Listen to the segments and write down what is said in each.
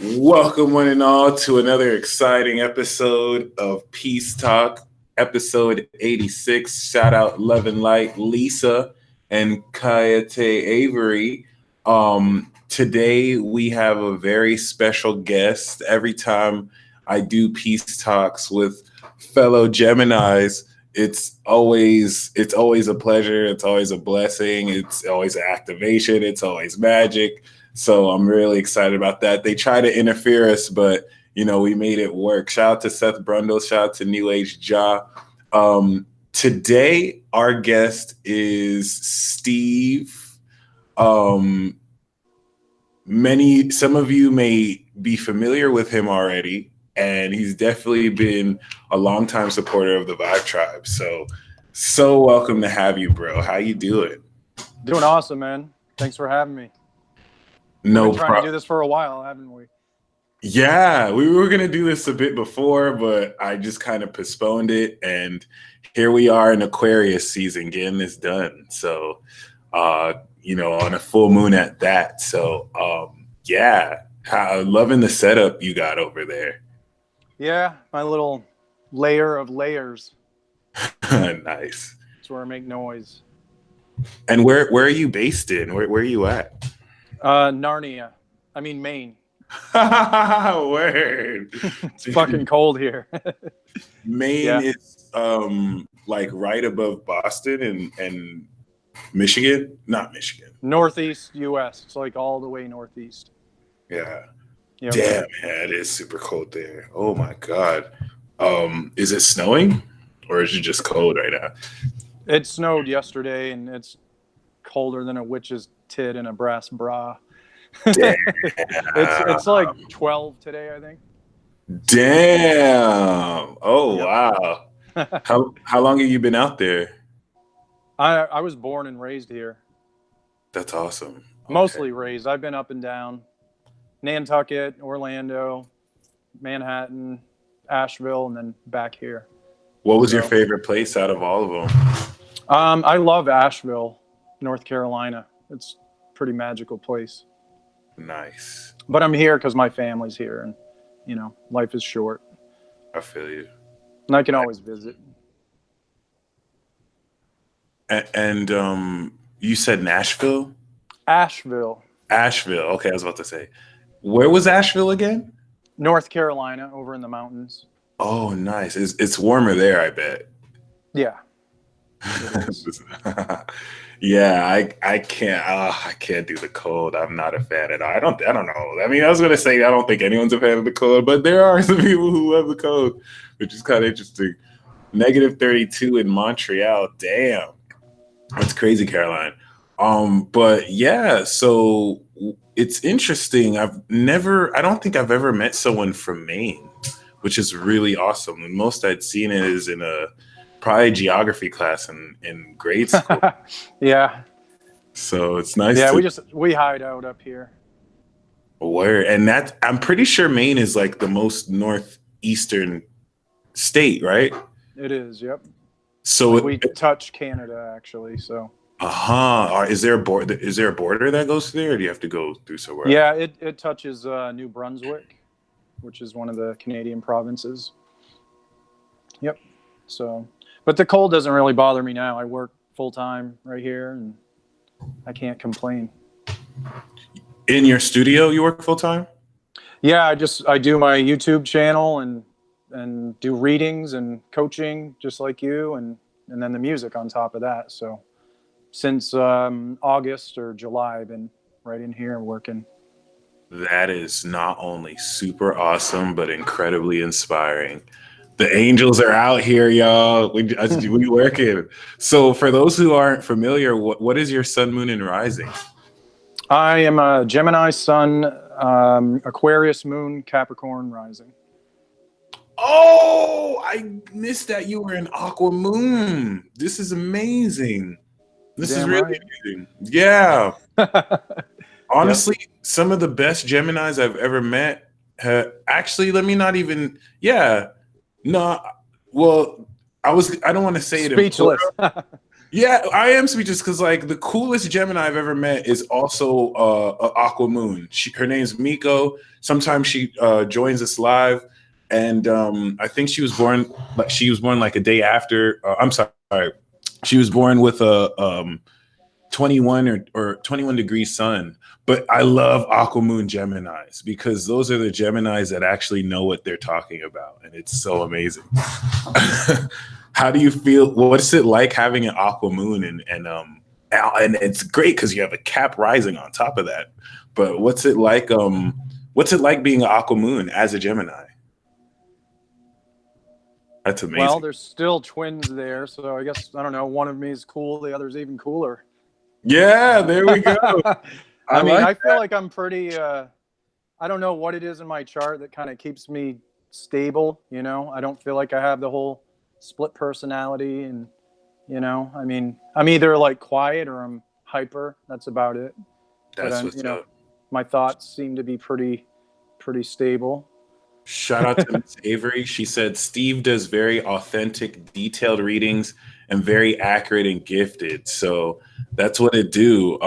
Welcome, one and all, to another exciting episode of Peace Talk, episode 86. Shout out Love and Light, Lisa, and Kayate Avery. Today we have a very special guest. Every time I do Peace Talks with fellow Geminis, it's always a pleasure. It's always a blessing. It's always an activation. It's always magic. So I'm really excited about that. They try to interfere us, but we made it work. Shout out to Seth Brundle. Shout out to New Age Ja. Today, our guest is Steve. Some of you may be familiar with him already, and he's definitely been a longtime supporter of the Vibe Tribe. So welcome to have you, bro. How you doing? Doing awesome, man. Thanks for having me. No We've been trying to do this for a while, haven't we? Yeah, we were going to do this a bit before, but I just kind of postponed it. And here we are in Aquarius season getting this done. So, on a full moon at that. So, loving the setup you got over there. Yeah, my little layer of layers. Nice. That's where I make noise. And where are you based in? Where are you at? Narnia. I mean, Maine. Word. It's fucking cold here. Maine is like right above Boston and Michigan. Not Michigan. Northeast U.S. It's like all the way northeast. Yeah. Yep. Damn, man, it is super cold there. Oh my God. Is it snowing or is it just cold right now? It snowed yesterday, and it's colder than a witch's tit in a brass bra. It's like 12 today, I think. Damn. Oh, yep. Wow. How long have you been out there? I was born and raised here. That's awesome. Okay. Mostly raised. I've been up and down. Nantucket, Orlando, Manhattan, Asheville, and then back here. What was your favorite place out of all of them? I love Asheville, North Carolina. It's a pretty magical place. Nice. But I'm here because my family's here, and life is short. I feel you. And I can always visit. And you said Nashville? Asheville. Okay, I was about to say. Where was Asheville again? North Carolina, over in the mountains. Oh, nice. It's warmer there, I bet. Yeah. Yeah, I can't do the cold. I'm not a fan at all. I don't know. I mean, I was gonna say I don't think anyone's a fan of the cold, but there are some people who love the cold, which is kind of interesting. -32 in Montreal. Damn, that's crazy, Caroline. But yeah, so it's interesting. I don't think I've ever met someone from Maine, which is really awesome. The most I'd seen it is in probably geography class in grade school. Yeah. So it's nice. Yeah, we hide out up here. Where and that I'm pretty sure Maine is like the most northeastern state, right? It is. Yep. So we touch Canada actually. So. Is there a border? Is there a border that goes through there, or do you have to go through somewhere? Yeah, it touches New Brunswick, which is one of the Canadian provinces. Yep. So, but the cold doesn't really bother me now. I work full time right here, and I can't complain. In your studio, you work full time? Yeah, I do my YouTube channel and do readings and coaching just like you, and then the music on top of that. So. Since August or July, I've been right in here working. That is not only super awesome, but incredibly inspiring. The angels are out here, y'all. We working. So for those who aren't familiar, what is your sun, moon, and rising? I am a Gemini sun, Aquarius moon, Capricorn rising. Oh, I missed that you were an Aqua moon. This is amazing. This is really amazing. Yeah. Honestly, some of the best Geminis I've ever met. Actually, let me not even. Yeah. No. Well, I don't want to say it. Speechless. Yeah, I am speechless because like the coolest Gemini I've ever met is also a Aqua Moon. Her name's Miko. Sometimes she joins us live, and I think she was born like a day after. I'm sorry, she was born with a 21 or 21 degree sun. But I love Aqua Moon Geminis because those are the Geminis that actually know what they're talking about, and it's so amazing. How do you feel? What's it like having an Aqua Moon and it's great because you have a Cap rising on top of that. But what's it like? What's it like being an Aqua Moon as a Gemini? That's Well, amazing. there's still twins there, so I guess I don't know. One of me is cool, the other's even cooler. Yeah, there we go. I I mean, like I feel like I'm pretty. I don't know what it is in my chart that kind of keeps me stable. You know, I don't feel like I have the whole split personality, and I mean, I'm either like quiet or I'm hyper. That's about it. But that's what's up. my thoughts seem to be pretty stable. Shout out to Miss Avery. She said Steve does very authentic, detailed readings and very accurate and gifted. So that's what it do.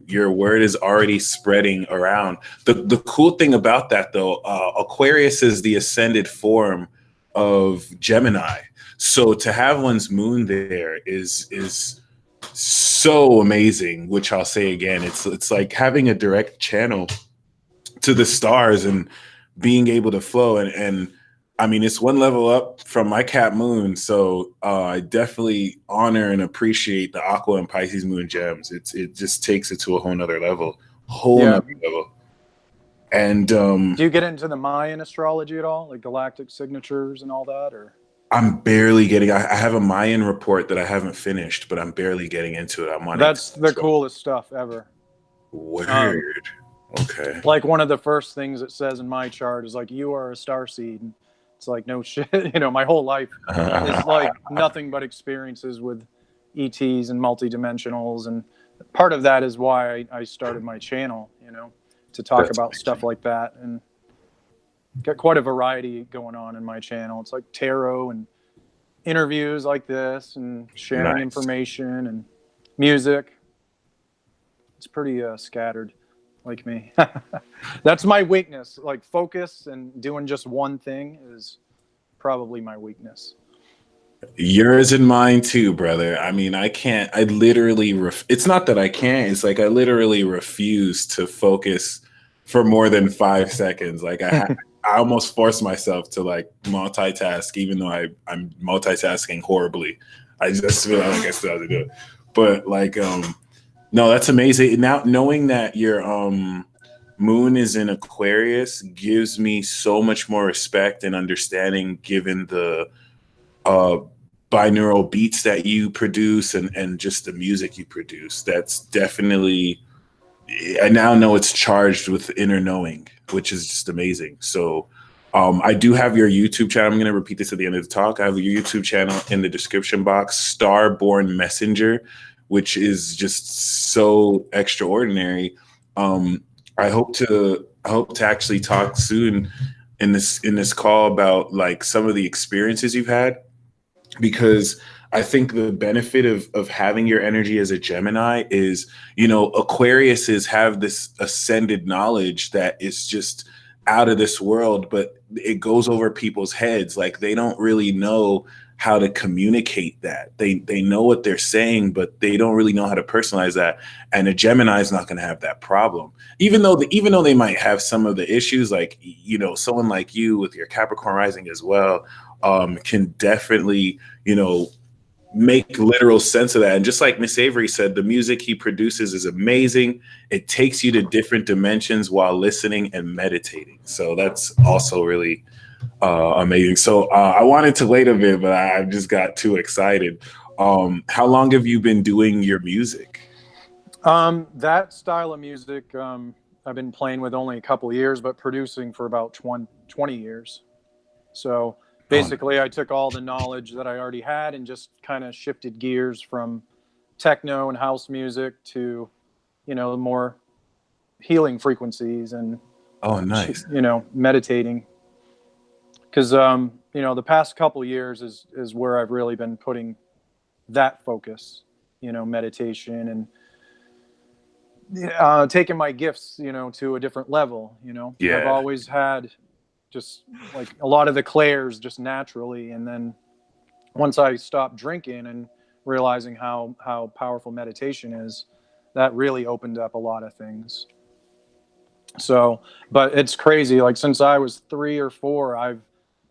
Your word is already spreading around. The cool thing about that though, Aquarius is the ascended form of Gemini. So to have one's moon there is so amazing, which I'll say again, it's like having a direct channel to the stars and being able to flow and I mean it's one level up from my Cap Moon, so I definitely honor and appreciate the Aqua and Pisces Moon gems. It just takes it to a whole nother level, Yeah. and Do you get into the Mayan astrology at all, like galactic signatures and all that, or? I'm barely getting. I have a Mayan report that I haven't finished, but I'm barely getting into it. I'm on. That's the coolest stuff ever. Word. Okay. Like one of the first things it says in my chart is like, you are a star seed. And it's like, no shit. My whole life is like nothing but experiences with ETs and multidimensionals. And part of that is why I started my channel, to talk about stuff like that, and got quite a variety going on in my channel. It's like tarot and interviews like this and sharing information and music. It's pretty scattered. Like me. That's my weakness. Like focus and doing just one thing is probably my weakness. Yours and mine too, brother. I mean, I can't, I literally, it's not that I can't, it's like I literally refuse to focus for more than 5 seconds. Like I almost force myself to like multitask, even though I'm multitasking horribly. I just feel like I still have to do it. But like, no, that's amazing. Now knowing that your moon is in Aquarius gives me so much more respect and understanding, given the binaural beats that you produce and just the music you produce. That's definitely, I now know it's charged with inner knowing, which is just amazing. So I do have your YouTube channel. I'm going to repeat this at the end of the talk. I have your YouTube channel in the description box, Starborn Messenger, which is just so extraordinary. I hope to actually talk soon in this call about like some of the experiences you've had, because I think the benefit of having your energy as a Gemini is, Aquariuses have this ascended knowledge that is just out of this world, but it goes over people's heads. Like they don't really know how to communicate that. They know what they're saying, but they don't really know how to personalize that. And a Gemini is not going to have that problem, even though they might have some of the issues. Like someone like you with your Capricorn rising as well can definitely make literal sense of that. And just like Miss Avery said, the music he produces is amazing. It takes you to different dimensions while listening and meditating. So that's also really amazing. So I wanted to wait a bit, but I just got too excited. How long have you been doing your music? That style of music, I've been playing with only a couple of years, but producing for about 20 years. So basically, I took all the knowledge that I already had and just kind of shifted gears from techno and house music to, more healing frequencies and, meditating. Because, the past couple years is where I've really been putting that focus, meditation and taking my gifts, to a different level. I've Yeah. always had just like a lot of the clairs just naturally. And then once I stopped drinking and realizing how powerful meditation is, that really opened up a lot of things. So, but it's crazy. Like since I was 3 or 4, I've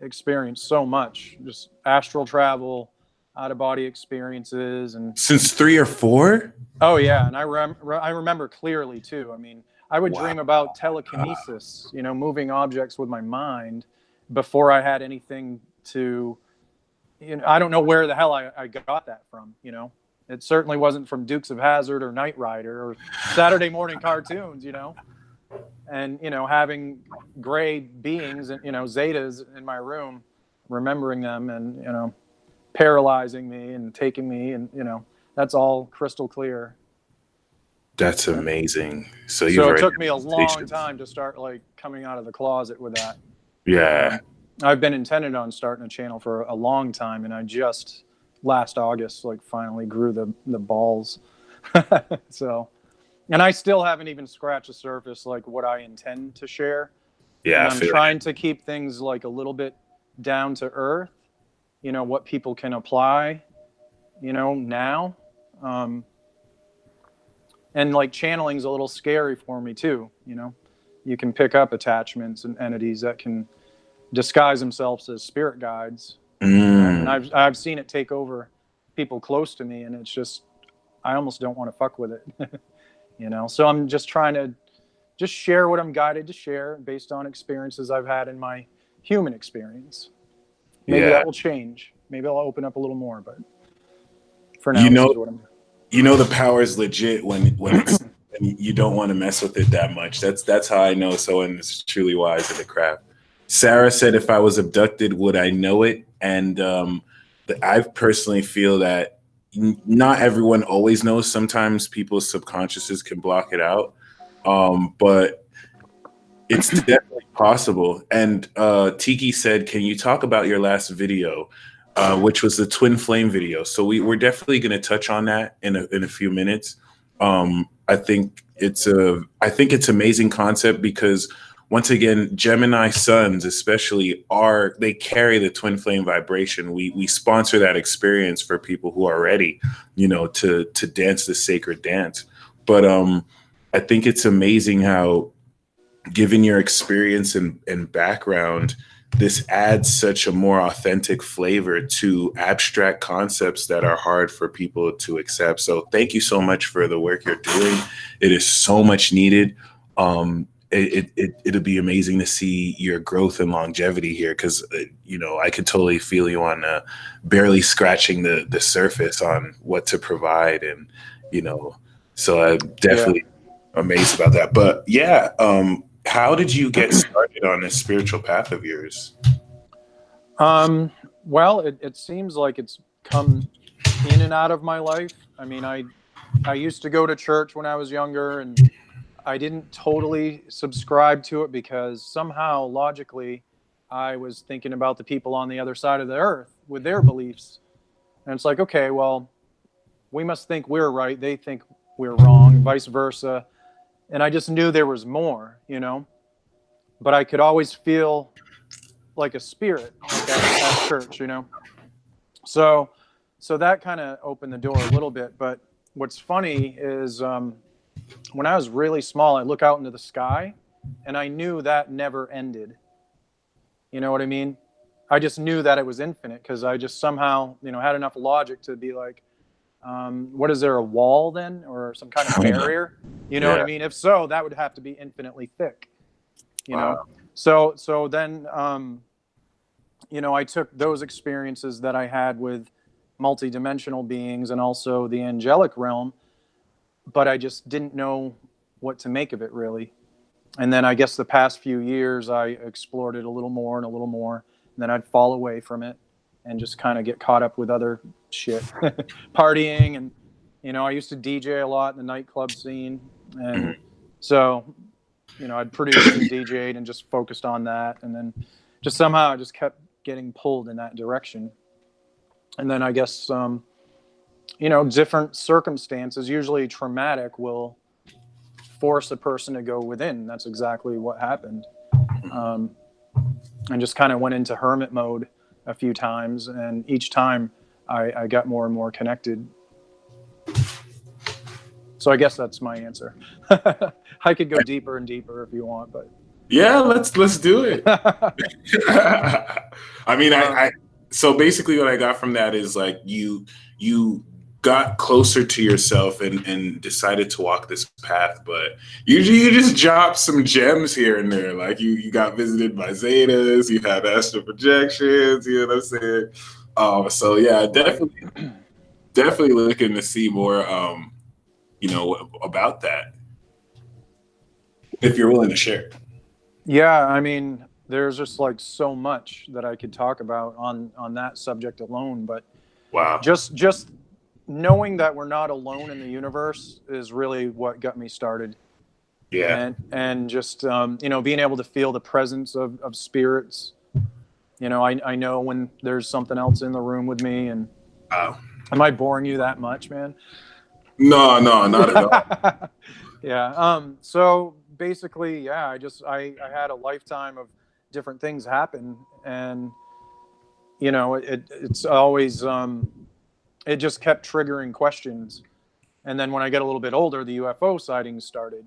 experienced so much, just astral travel, out of body experiences, and Since 3 or 4? oh yeah, and I remember clearly too. I mean, I would Wow. dream about telekinesis, moving objects with my mind before I had anything to, I don't know where the hell I got that from. It certainly wasn't from Dukes of Hazzard or Knight Rider or Saturday morning cartoons. And having gray beings and zetas in my room, remembering them and paralyzing me and taking me, and that's all crystal clear. That's amazing. So you've So it already took had me a long meditations. time to start like coming out of the closet with that. Yeah. I've been intended on starting a channel for a long time, and I just last August like finally grew the balls. So, and I still haven't even scratched the surface like what I intend to share. Yeah, And I I'm feel trying to keep things like a little bit down to earth, what people can apply, now. And like channeling's a little scary for me too. You can pick up attachments and entities that can disguise themselves as spirit guides. And I've seen it take over people close to me, and it's just, I almost don't want to fuck with it. So I'm just trying to just share what I'm guided to share based on experiences I've had in my human experience. Maybe yeah. that will change. Maybe I'll open up a little more, but for now, You this know, is what I'm doing. the power is legit when it's when you don't want to mess with it that much. That's how I know someone is truly wise in the craft. Sarah said, "If I was abducted, would I know it?" And I personally feel that not everyone always knows. Sometimes people's subconsciouses can block it out, but it's definitely possible. And Tiki said, "Can you talk about your last video?" Which was the twin flame video. So we're definitely going to touch on that in a few minutes. I think it's amazing concept because once again, Gemini suns especially they carry the twin flame vibration. We sponsor that experience for people who are ready, to dance the sacred dance. But I think it's amazing how, given your experience and background, this adds such a more authentic flavor to abstract concepts that are hard for people to accept. So thank you so much for the work you're doing. It is so much needed. It'll be amazing to see your growth and longevity here because, I could totally feel you on barely scratching the surface on what to provide. And, so I'm definitely amazed about that. But yeah, how did you get started on this spiritual path of yours? Well, it seems like it's come in and out of my life. I mean, I used to go to church when I was younger, and I didn't totally subscribe to it because somehow logically I was thinking about the people on the other side of the earth with their beliefs. And it's like, okay, well, we must think we're right. They think we're wrong, vice versa. And I just knew there was more, but I could always feel like a spirit like at church, So that kind of opened the door a little bit. But what's funny is when I was really small, I look out into the sky and I knew that never ended. You know what I mean? I just knew that it was infinite because I just somehow, had enough logic to be like, what is there, a wall then or some kind of barrier? You know what I mean? If so, that would have to be infinitely thick, Wow. So then, I took those experiences that I had with multidimensional beings and also the angelic realm, but I just didn't know what to make of it really. And then I guess the past few years, I explored it a little more and a little more, and then I'd fall away from it and just kind of get caught up with other shit, partying. And, I used to DJ a lot in the nightclub scene. And so, I'd produced and DJ'd and just focused on that. And then just somehow I just kept getting pulled in that direction. And then I guess, you know, different circumstances, usually traumatic, will force a person to go within. That's exactly what happened. And just kind of went into hermit mode a few times, and each time I got more and more connected. So I guess that's my answer. I could go deeper and deeper if you want, but Yeah, let's do it. I mean, so basically what I got from that is like you got closer to yourself and decided to walk this path, but you just dropped some gems here and there. Like you got visited by Zetas, you had astral projections, you know what I'm saying? So yeah, definitely looking to see more you know, about that. If you're willing to share. yeah, I mean, there's just like so much that I could talk about on that subject alone, but Wow. just knowing that we're not alone in the universe is really what got me started. Yeah. And just you know, being able to feel the presence of spirits. You know, I know when there's something else in the room with me. And Wow. am I boring you that much, man? No, not at all. Yeah. So basically, yeah, I had a lifetime of different things happen, and you know, it's always it just kept triggering questions. And then when I get a little bit older, the UFO sightings started,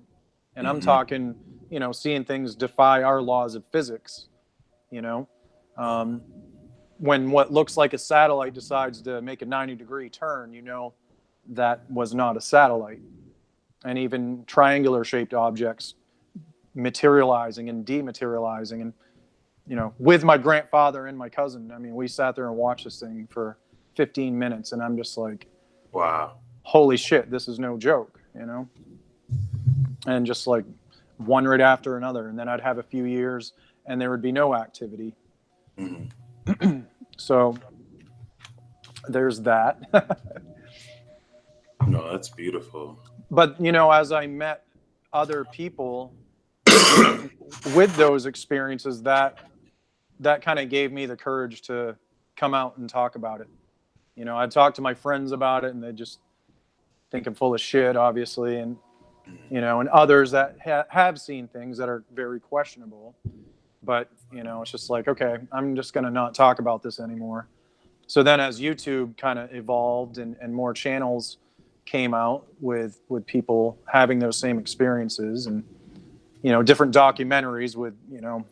and I'm talking, you know, seeing things defy our laws of physics. You know, when what looks like a satellite decides to make a 90-degree turn, you know, that was not a satellite. And even triangular shaped objects materializing and dematerializing. And, you know, with my grandfather and my cousin, I mean, we sat there and watched this thing for 15 minutes, and I'm just like, Wow. holy shit, this is no joke, you know? And just like one right after another. And then I'd have a few years and there would be no activity. So there's that. No, that's beautiful. But, you know, as I met other people with those experiences, that kind of gave me the courage to come out and talk about it. You know, I'd talk to my friends about it and they just think I'm full of shit, obviously. And, you know, and others that have seen things that are very questionable. But, you know, it's just like, okay, I'm just going to not talk about this anymore. So then as YouTube kind of evolved and more channels came out with people having those same experiences, and, you know, different documentaries with, you know,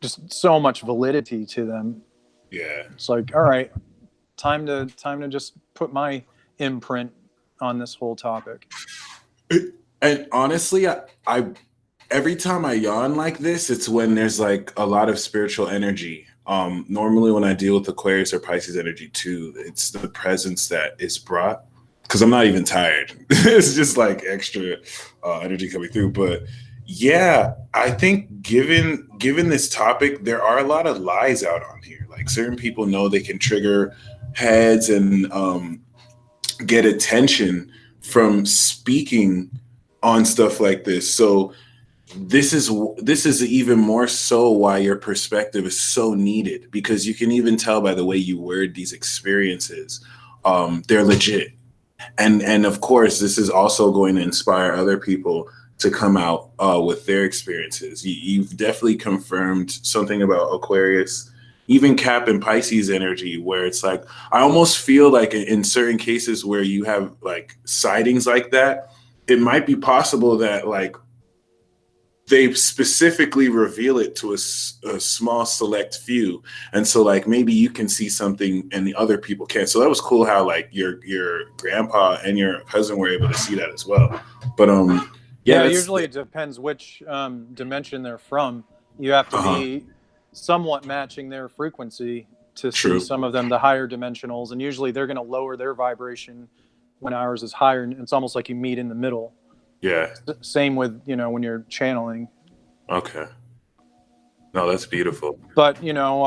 just so much validity to them. Yeah. It's like, all right, time to just put my imprint on this whole topic. And honestly, I every time I yawn like this, it's when there's like a lot of spiritual energy. Normally when I deal with Aquarius or Pisces energy too, it's the presence that is brought, because I'm not even tired. It's just like extra energy coming through. But yeah, I think given this topic, there are a lot of lies out on here. Like certain people know they can trigger heads and get attention from speaking on stuff like this. So this is even more so why your perspective is so needed, because you can even tell by the way you word these experiences, they're legit. And of course, this is also going to inspire other people to come out with their experiences. You've definitely confirmed something about Aquarius, even Cap and Pisces energy, where it's like, I almost feel like in certain cases where you have like sightings like that, it might be possible that like they specifically reveal it to a small select few, and so like maybe you can see something and the other people can't. So that was cool how like your grandpa and your cousin were able to see that as well. But yeah, usually it depends which dimension they're from. You have to be somewhat matching their frequency to see some of them, the higher dimensionals, and usually they're going to lower their vibration when ours is higher, and it's almost like you meet in the middle. Yeah. Same with, you know, when you're channeling. Okay. No, that's beautiful. But, you know,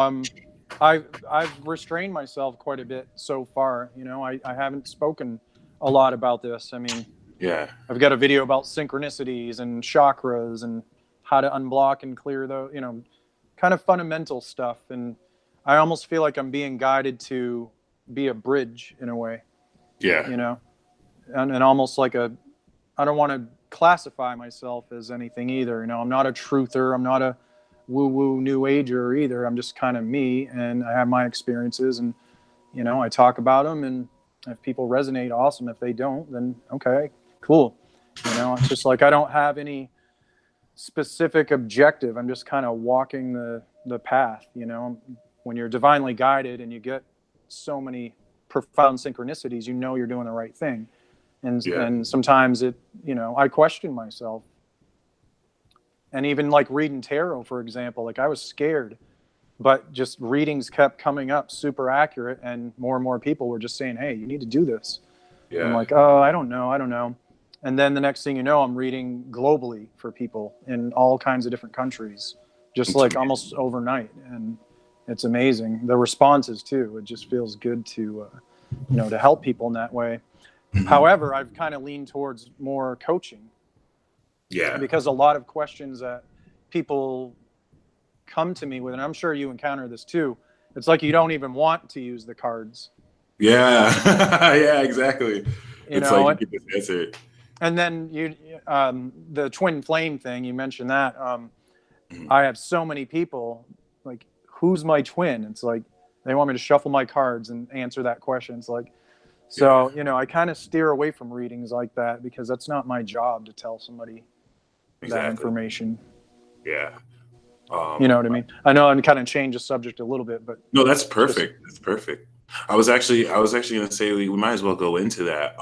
I've restrained myself quite a bit so far. You know, I haven't spoken a lot about this. I mean, yeah, I've got a video about synchronicities and chakras and how to unblock and clear the, you know, kind of fundamental stuff. And I almost feel like I'm being guided to be a bridge in a way, Yeah. you know, and almost like I don't want to classify myself as anything either. You know, I'm not a truther. I'm not a woo-woo new ager either. I'm just kind of me, and I have my experiences, and, you know, I talk about them, and if people resonate, awesome. If they don't, then okay, cool. You know, it's just like I don't have any specific objective. I'm just kind of walking the path, you know. When you're divinely guided and you get so many profound synchronicities, you know you're doing the right thing. Yeah. And sometimes it, you know, I question myself. And even like reading tarot, for example, like I was scared, but just readings kept coming up super accurate, and more people were just saying, hey, you need to do this. I'm Yeah. like, oh, I don't know. And then the next thing you know, I'm reading globally for people in all kinds of different countries, just It's like amazing. almost overnight. And it's amazing. The responses too. It just feels good to, you know, to help people in that way. Mhm. However, I've kind of leaned towards more coaching, Yeah. because a lot of questions that people come to me with, and I'm sure you encounter this too, it's like you don't even want to use the cards, Yeah. Yeah, exactly. you It's like know. you can just answer it. And then the twin flame thing, you mentioned that. Mhm. I have so many people like, who's my twin? It's like they want me to shuffle my cards and answer that question. It's like, Yeah. so, you know, I kind of steer away from readings like that, because that's not my job to tell somebody that Exactly. information. Yeah. You know Um, what I mean? I know I'm kind of change the subject a little bit, but no, that's just perfect. That's perfect. I was actually gonna say we might as well go into that.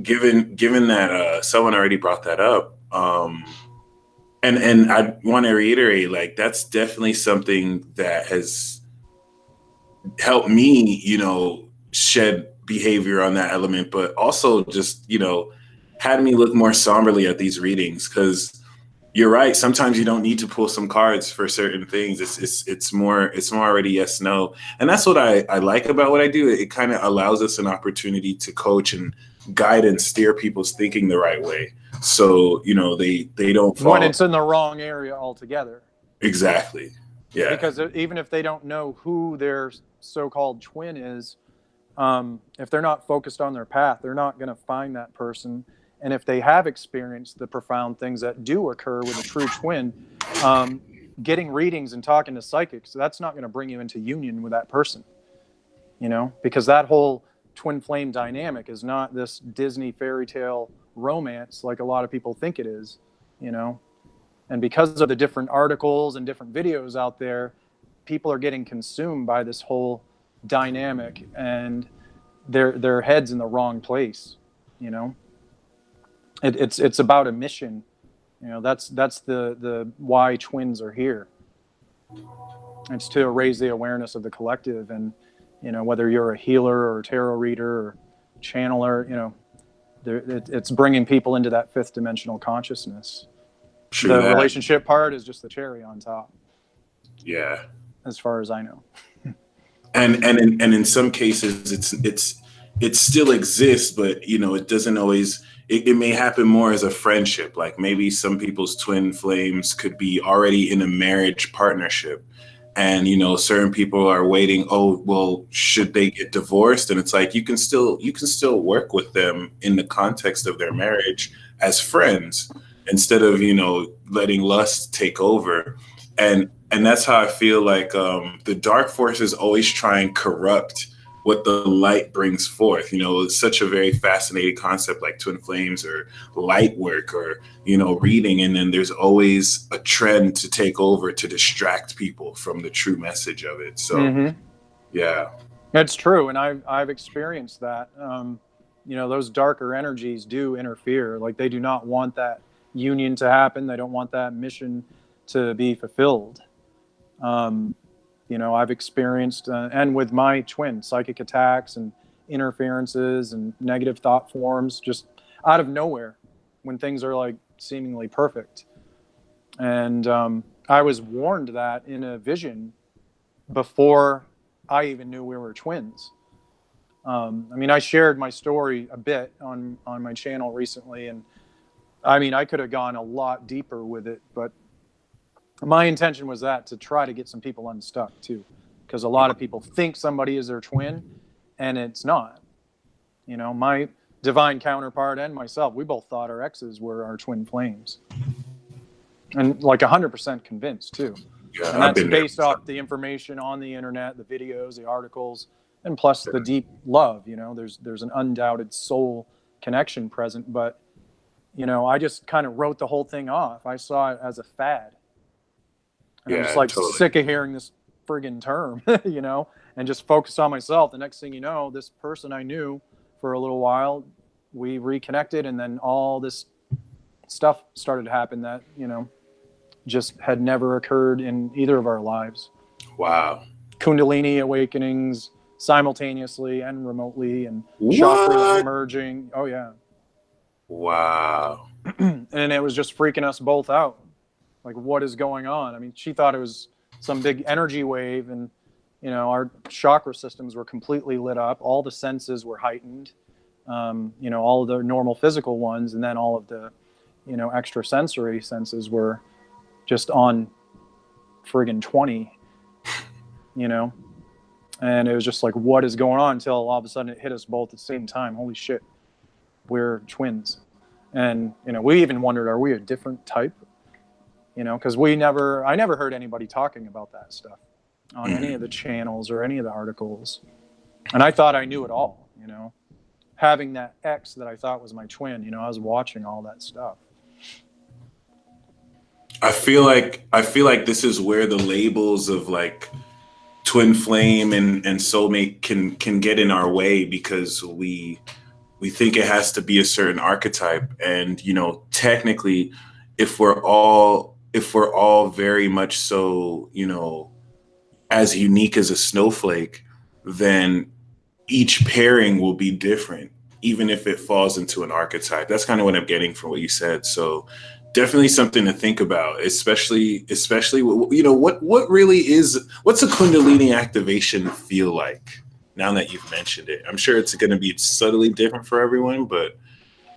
Given that someone already brought that up, and I want to reiterate, like that's definitely something that has helped me, you know, shed behavior on that element, but also just, you know, had me look more somberly at these readings because you're right. Sometimes you don't need to pull some cards for certain things. It's more already yes no, and that's what I like about what I do. It kind of allows us an opportunity to coach and guide and steer people's thinking the right way, so you know they don't when fall it's in the wrong area altogether. exactly. Yeah, Because even if they don't know who their so-called twin is, if they're not focused on their path, they're not going to find that person. And if they have experienced the profound things that do occur with a true twin, um, getting readings and talking to psychics, that's not going to bring you into union with that person, you know, because that whole twin flame dynamic is not this Disney fairy tale romance like a lot of people think it is, you know. And because of the different articles and different videos out there, people are getting consumed by this whole dynamic, and their heads in the wrong place, you know. It's about a mission, you know. That's the why twins are here. It's to raise the awareness of the collective, and, you know, whether you're a healer or a tarot reader or channeler, you know, it's bringing people into that fifth dimensional consciousness. true The that. relationship part is just the cherry on top, Yeah. as far as I know. And in some cases it still exists, but you know it doesn't always. It may happen more as a friendship. Like maybe some people's twin flames could be already in a marriage partnership, and you know certain people are waiting. Oh well, should they get divorced? And it's like you can still work with them in the context of their marriage as friends instead of you know letting lust take over. And that's how I feel like the dark forces always try and corrupt what the light brings forth. You know, it's such a very fascinating concept like twin flames or light work or, you know, reading. And then there's always a trend to take over to distract people from the true message of it. So, Mm-hmm. yeah. It's true, and I've experienced that. You know, those darker energies do interfere. Like, they do not want that union to happen. They don't want that mission to be fulfilled. Um, you know, I've experienced, and with my twin, psychic attacks and interferences and negative thought forms just out of nowhere when things are like seemingly perfect. And I was warned that in a vision before I even knew we were twins. I mean, I shared my story a bit on my channel recently, and I mean, I could have gone a lot deeper with it, but my intention was that to try to get some people unstuck too, because a lot of people think somebody is their twin, and it's not. You know, my divine counterpart and myself, we both thought our exes were our twin flames, and like 100% convinced too. Yeah, And I've that's been based there. off the information on the internet, the videos, the articles, and plus the deep love. You know, there's an undoubted soul connection present, but you know, I just kind of wrote the whole thing off. I saw it as a fad, and I'm just Yeah, like totally. sick of hearing this friggin' term, you know, and just focus on myself. The next thing you know, this person I knew for a little while, we reconnected, and then all this stuff started to happen that, you know, just had never occurred in either of our lives. Wow. Kundalini awakenings simultaneously and remotely, and chakras What? merging. Oh yeah. Wow. And it was just freaking us both out. Like, what is going on? I mean, she thought it was some big energy wave, and you know, our chakra systems were completely lit up. All the senses were heightened. You know, all of the normal physical ones, and then all of the, you know, extrasensory senses were just on friggin' 20, you know? And it was just like, what is going on? Until all of a sudden it hit us both at the same time. Holy shit, we're twins. And, you know, we even wondered, are we a different type? You know, because I never heard anybody talking about that stuff on any of the channels or any of the articles. And I thought I knew it all, you know? Having that ex that I thought was my twin, you know, I was watching all that stuff. I feel like this is where the labels of like twin flame and soulmate can get in our way, because we think it has to be a certain archetype. And you know, technically, if we're all very much so, you know, as unique as a snowflake, then each pairing will be different, even if it falls into an archetype. That's kind of what I'm getting from what you said. So definitely something to think about, especially, you know, what really is, what's a Kundalini activation feel like? Now that you've mentioned it, I'm sure it's going to be subtly different for everyone, but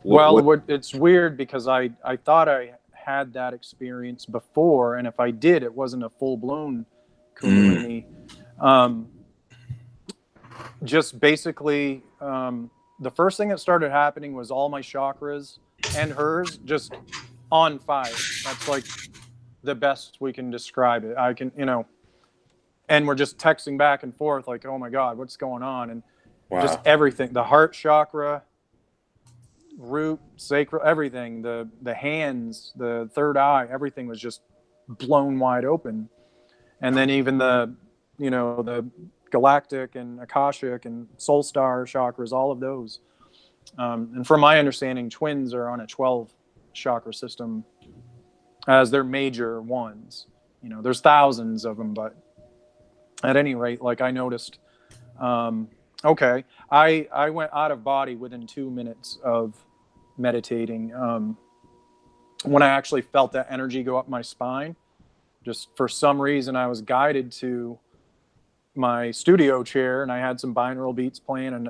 it's weird because I thought I had that experience before, and if I did, it wasn't a full-blown Kundalini. Just basically, the first thing that started happening was all my chakras and hers just on fire. That's like the best we can describe it. I can, you know, and we're just texting back and forth like, oh my God, what's going on? And just everything, the heart chakra, root, sacral, everything, the hands, the third eye, everything was just blown wide open. And then even the, you know, the galactic and akashic and soul star chakras, all of those. And from my understanding, twins are on a 12 chakra system as their major ones. You know, there's thousands of them, but at any rate, like I noticed, okay, I went out of body within 2 minutes of meditating. When I actually felt that energy go up my spine, just for some reason, I was guided to my studio chair, and I had some binaural beats playing. And,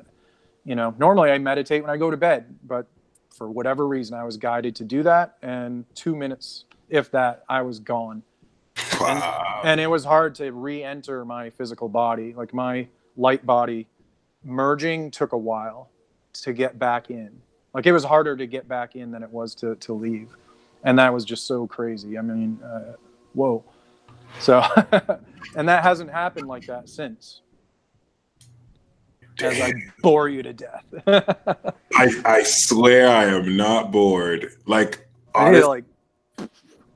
you know, normally I meditate when I go to bed, but for whatever reason, I was guided to do that. And 2 minutes, if that, I was gone. And it was hard to re-enter my physical body. Like my light body merging took a while to get back in. Like it was harder to get back in than it was to leave. And that was just so crazy. I mean, whoa. So, and that hasn't happened like that since. As I bore you to death. I swear I am not bored. Like, I need to like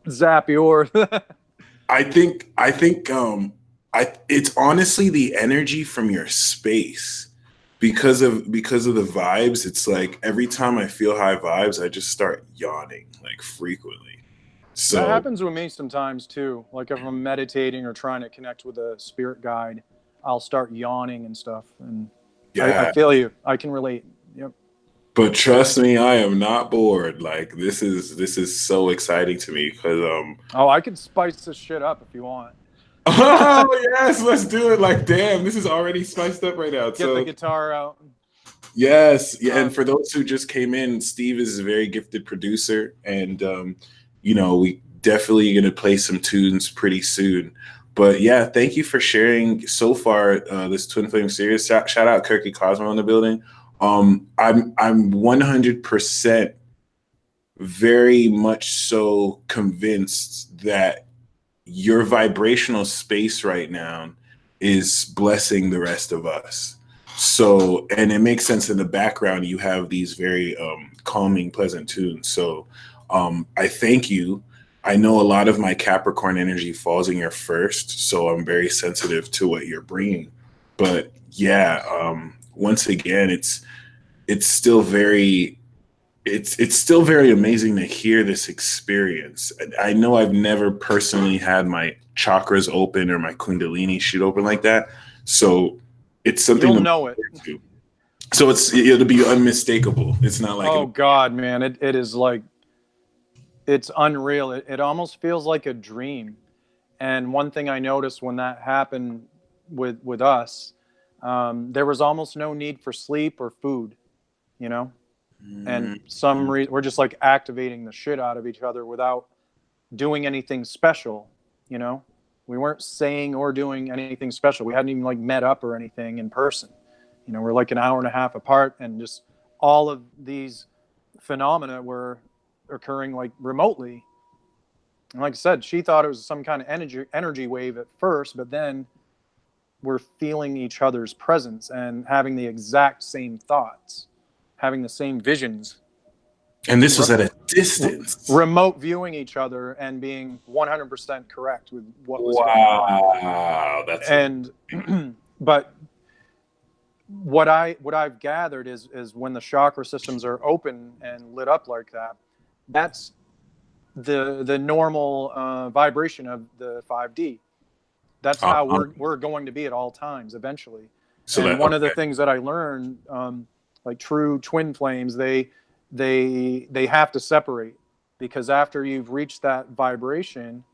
zap yours. I think it's honestly the energy from your space, because of the vibes. It's like every time I feel high vibes, I just start yawning like frequently. So that happens with me sometimes too. Like if I'm meditating or trying to connect with a spirit guide, I'll start yawning and stuff. And I feel you. I can relate. Yep. But trust me, I am not bored. Like this is so exciting to me because oh, I can spice this shit up if you want. Oh yes, let's do it. Like damn, this is already spiced up right now. Get the guitar out. Yes, yeah. And for those who just came in, Steve is a very gifted producer, and you know, we definitely gonna play some tunes pretty soon. But yeah, thank you for sharing so far this Twin Flame series. Shout out Kirky Cosmo in the building. I'm 100% very much so convinced that your vibrational space right now is blessing the rest of us. So, and it makes sense in the background, you have these very calming, pleasant tunes. So I thank you. I know a lot of my Capricorn energy falls in your first, so I'm very sensitive to what you're bringing. But yeah, once again, it's still very it's still very amazing to hear this experience. I know I've never personally had my chakras open or my Kundalini shoot open like that, so it's something You'll to know it. do. So it'll be unmistakable. It's not like Oh God, man, it is like, it's unreal. It almost feels like a dream. And one thing I noticed when that happened with us, there was almost no need for sleep or food, you know. And some reason we're just like activating the shit out of each other without doing anything special, you know. We weren't saying or doing anything special. We hadn't even like met up or anything in person. You know, we're like an hour and a half apart, and just all of these phenomena were occurring like remotely. And like I said, she thought it was some kind of energy wave at first, but then we're feeling each other's presence and having the exact same thoughts, having the same visions. And this was at a distance. Remote viewing each other and being 100% correct with what was going on. Wow, that's and but what I've gathered is when the chakra systems are open and lit up like that, that's the normal vibration of the 5D. That's how we're going to be at all times eventually. So and one of the things that I learned, like true twin flames, they have to separate, because after you've reached that vibration,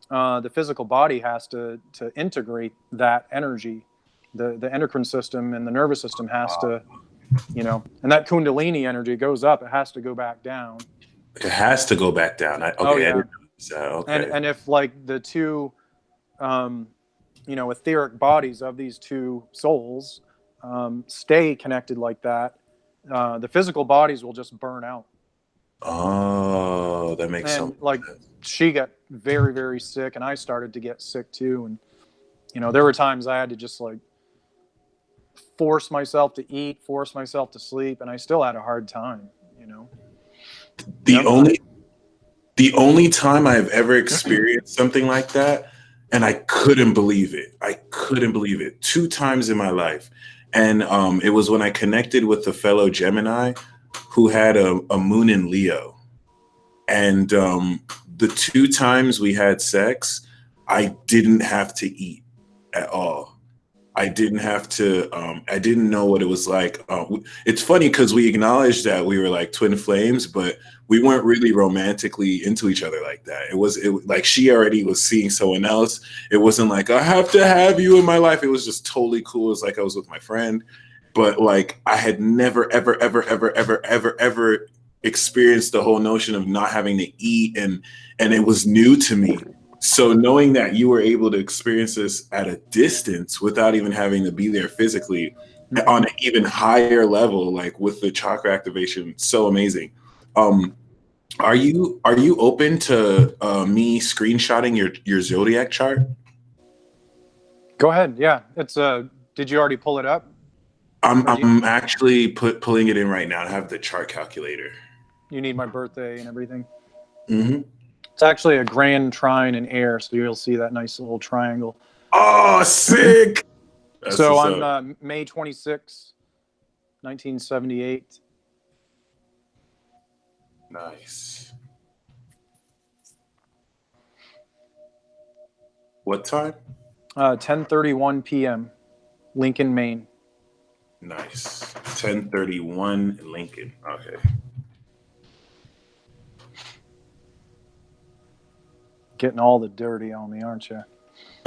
the physical body has to integrate that energy. The endocrine system and the nervous system has to, you know, and that Kundalini energy goes up. It has to go back down. It has to go back down. Okay. And if like the two, you know, etheric bodies of these two souls stay connected like that, the physical bodies will just burn out. Oh, that makes sense. Like she got very, very sick, and I started to get sick too. And you know, there were times I had to just like force myself to eat, force myself to sleep, and I still had a hard time. You know, the only time I've ever experienced something like that, and I couldn't believe it. I couldn't believe it. 2 times in my life. And it was when I connected with a fellow Gemini who had a moon in Leo. And the 2 times we had sex, I didn't have to eat at all. I didn't have to, I didn't know what it was like. It's funny because we acknowledged that we were like twin flames, but we weren't really romantically into each other like that. It was like she already was seeing someone else. It wasn't like, I have to have you in my life. It was just totally cool. It was like I was with my friend. But like I had never, ever experienced the whole notion of not having to eat, and it was new to me. So knowing that you were able to experience this at a distance without even having to be there physically on an even higher level, like with the chakra activation, so amazing. Are you open to me screenshotting your zodiac chart? Go ahead. Yeah. It's did you already pull it up? I'm actually pulling it in right now. I have the chart calculator. You need my birthday and everything. Mm-hmm. It's actually a grand trine in air, so you'll see that nice little triangle. Oh, sick! So I'm May 26, 1978. Nice. What time? 10:31 p.m. Lincoln, Maine. Nice. 10:31 Lincoln. Okay. Getting all the dirty on me, aren't you?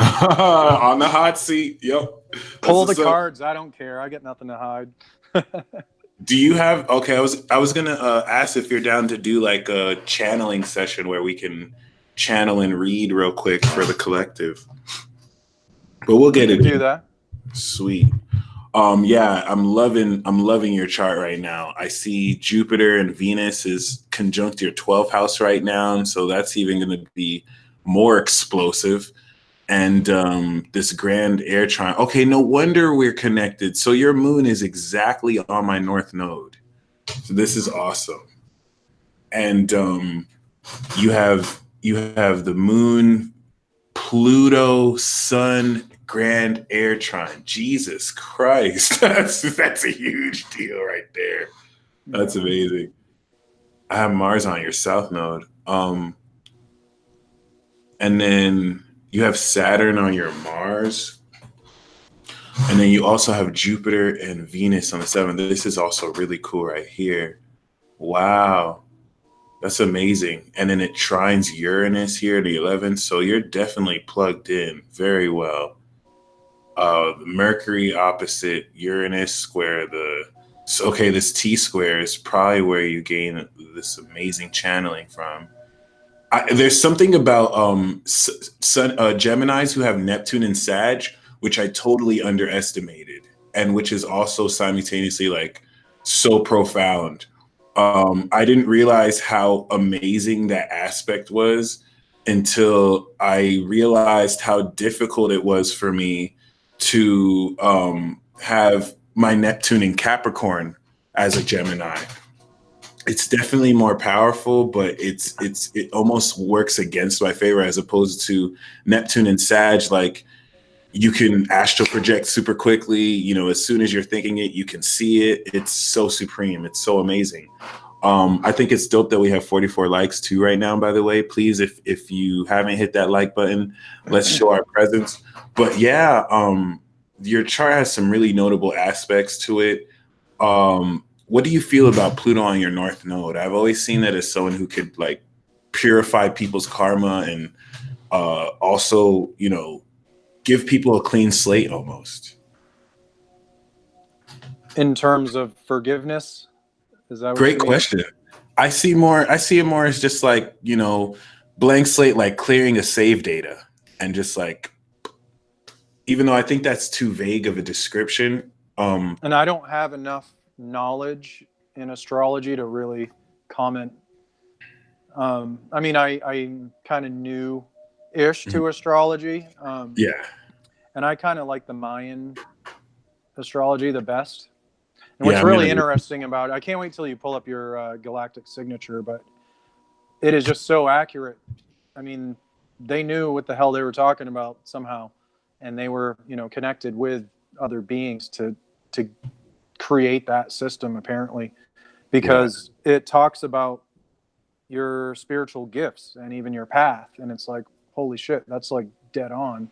On the hot seat. Yep. Pull the cards. I don't care. I got nothing to hide. Do you have? Okay, I was gonna ask if you're down to do like a channeling session where we can channel and read real quick for the collective. but we'll We get can it do in. that. Sweet. Yeah, I'm loving your chart right now. I see Jupiter and Venus is conjunct your 12th house right now, and so that's even going to be more explosive. And this grand air trine. Okay, no wonder we're connected. So your moon is exactly on my north node. So this is awesome. And you have the moon, Pluto, Sun, grand air trine. Jesus Christ, that's a huge deal right there. That's Yeah. amazing. I have Mars on your south node. And then you have Saturn on your Mars. And then you also have Jupiter and Venus on the seventh. This is also really cool right here. Wow. That's amazing. And then it trines Uranus here, the 11th. So you're definitely plugged in very well. Mercury opposite Uranus square the. So, okay, this T square is probably where you gain this amazing channeling from. There's something about sun Geminis who have Neptune and Sag, which I totally underestimated, and which is also simultaneously like so profound. I didn't realize how amazing that aspect was until I realized how difficult it was for me to have my Neptune in Capricorn as a Gemini. It's definitely more powerful, but it almost works against my favor as opposed to Neptune and Sag. Like you can astral project super quickly. You know, as soon as you're thinking it, you can see it. It's so supreme. It's so amazing. I think it's dope that we have 44 likes too right now. By the way, please, if you haven't hit that like button, let's show our presence. But yeah, your chart has some really notable aspects to it. What do you feel about Pluto on your North Node? I've always seen that as someone who could like purify people's karma and also, give people a clean slate almost. In terms of forgiveness, is that what Great you mean? question. I see it more as just like, blank slate, like clearing a save data and just like, even though I think that's too vague of a description. And I don't have enough knowledge in astrology to really comment. I mean, I kind of new-ish to astrology, Yeah. and I kind of like the Mayan astrology the best. And Yeah, what's I'm gonna. really interesting about it, I can't wait till you pull up your galactic signature, but it is just so accurate. I mean, they knew what the hell they were talking about somehow, and they were, connected with other beings to create that system apparently, Yeah. because it talks about your spiritual gifts and even your path, and it's like, holy shit, that's like dead on.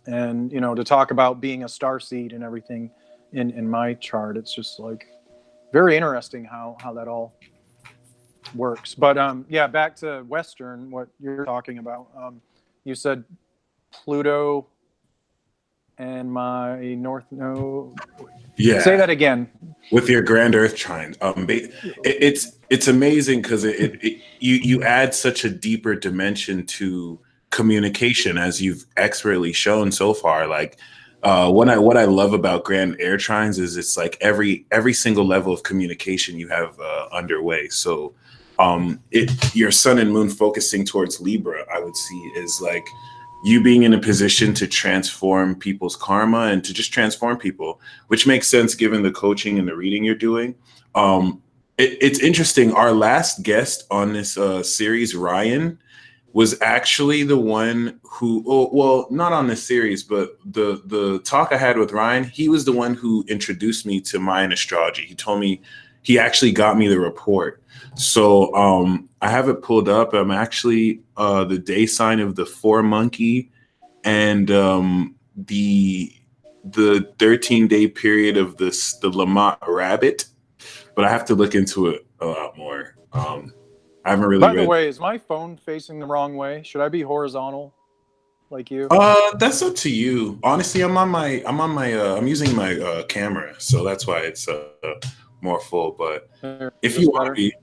And to talk about being a star seed and everything in my chart, it's just like very interesting how that all works. But yeah, back to Western, what you're talking about. You said Pluto and my North Node. Say Yeah. that again. With your grand earth trine, it's amazing because you add such a deeper dimension to communication as you've expertly shown so far. Like what I love about grand air trines is it's like every single level of communication you have underway. So your sun and moon focusing towards Libra, I would see is like you being in a position to transform people's karma and to just transform people, which makes sense given the coaching and the reading you're doing. It's interesting. Our last guest on this series, Ryan, was actually the one who, oh, well, not on this series, but the talk I had with Ryan, he was the one who introduced me to Mayan astrology. He told me, he actually got me the report. So I have it pulled up. I'm actually the day sign of the four monkey and the 13-day period of the Lamont rabbit, but I have to look into it a lot more. I haven't really By the read. way, is my phone facing the wrong way? Should I be horizontal like you? That's up to you. Honestly, I'm using my camera, so that's why it's more full. But if you This want to better? be,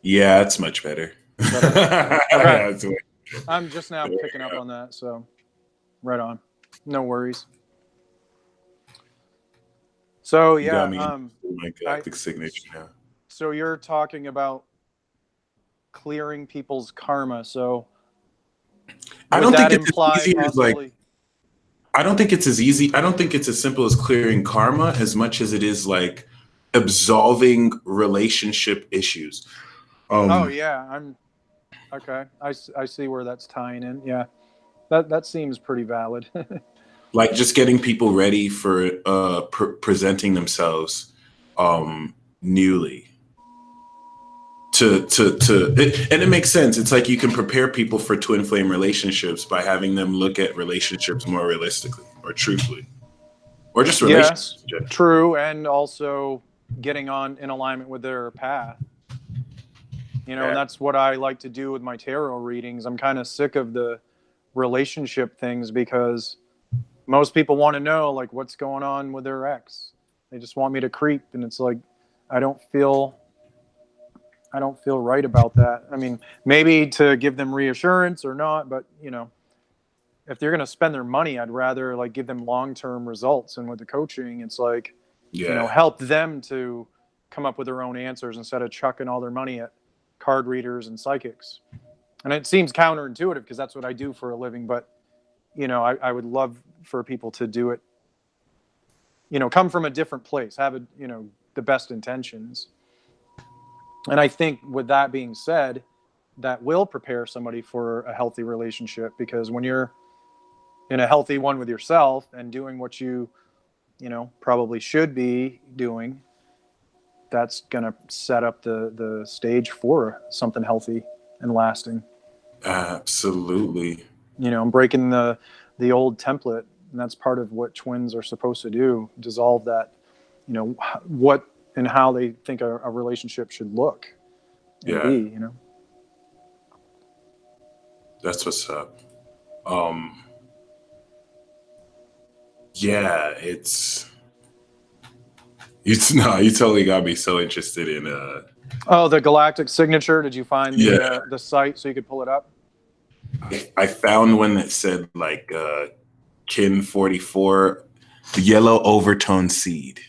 yeah, it's much better. Better? Yeah, Okay. it's way- I'm just now picking up on that. So right on. No worries. So You yeah, got me into my galactic signature now. so you're talking about clearing people's karma. So I would don't that think it's as imply easy as like, possibly? I don't think it's as easy. I don't think it's as simple as clearing karma as much as it is like absolving relationship issues. Oh Um, yeah, I'm okay. I see where that's tying in. Yeah, that seems pretty valid. like just getting people ready for presenting themselves newly and it makes sense. It's like you can prepare people for twin flame relationships by having them look at relationships more realistically or truthfully, or just Yes, relationships in general. true, and also getting on in alignment with their path. And Yeah, that's what I like to do with my tarot readings. I'm kind of sick of the relationship things because most people want to know like what's going on with their ex. They just want me to creep, and it's like I don't feel I don't feel right about that. I mean, maybe to give them reassurance or not, but if they're going to spend their money, I'd rather like give them long-term results. And with the coaching, it's like, yeah, help them to come up with their own answers instead of chucking all their money at card readers and psychics. And it seems counterintuitive because that's what I do for a living. But, I would love for people to do it, come from a different place, have the best intentions. And I think with that being said, that will prepare somebody for a healthy relationship because when you're in a healthy one with yourself and doing what you probably should be doing, that's going to set up the stage for something healthy and lasting. absolutely. I'm breaking the old template, and that's part of what twins are supposed to do, dissolve that, what and how they think a relationship should look and Yeah, be. that's what's up. Um, yeah, it's no, you totally got me so interested in Oh, the galactic signature. Did you find yeah. the site so you could pull it up? I found one that said like Kin 44, the yellow overtone seed is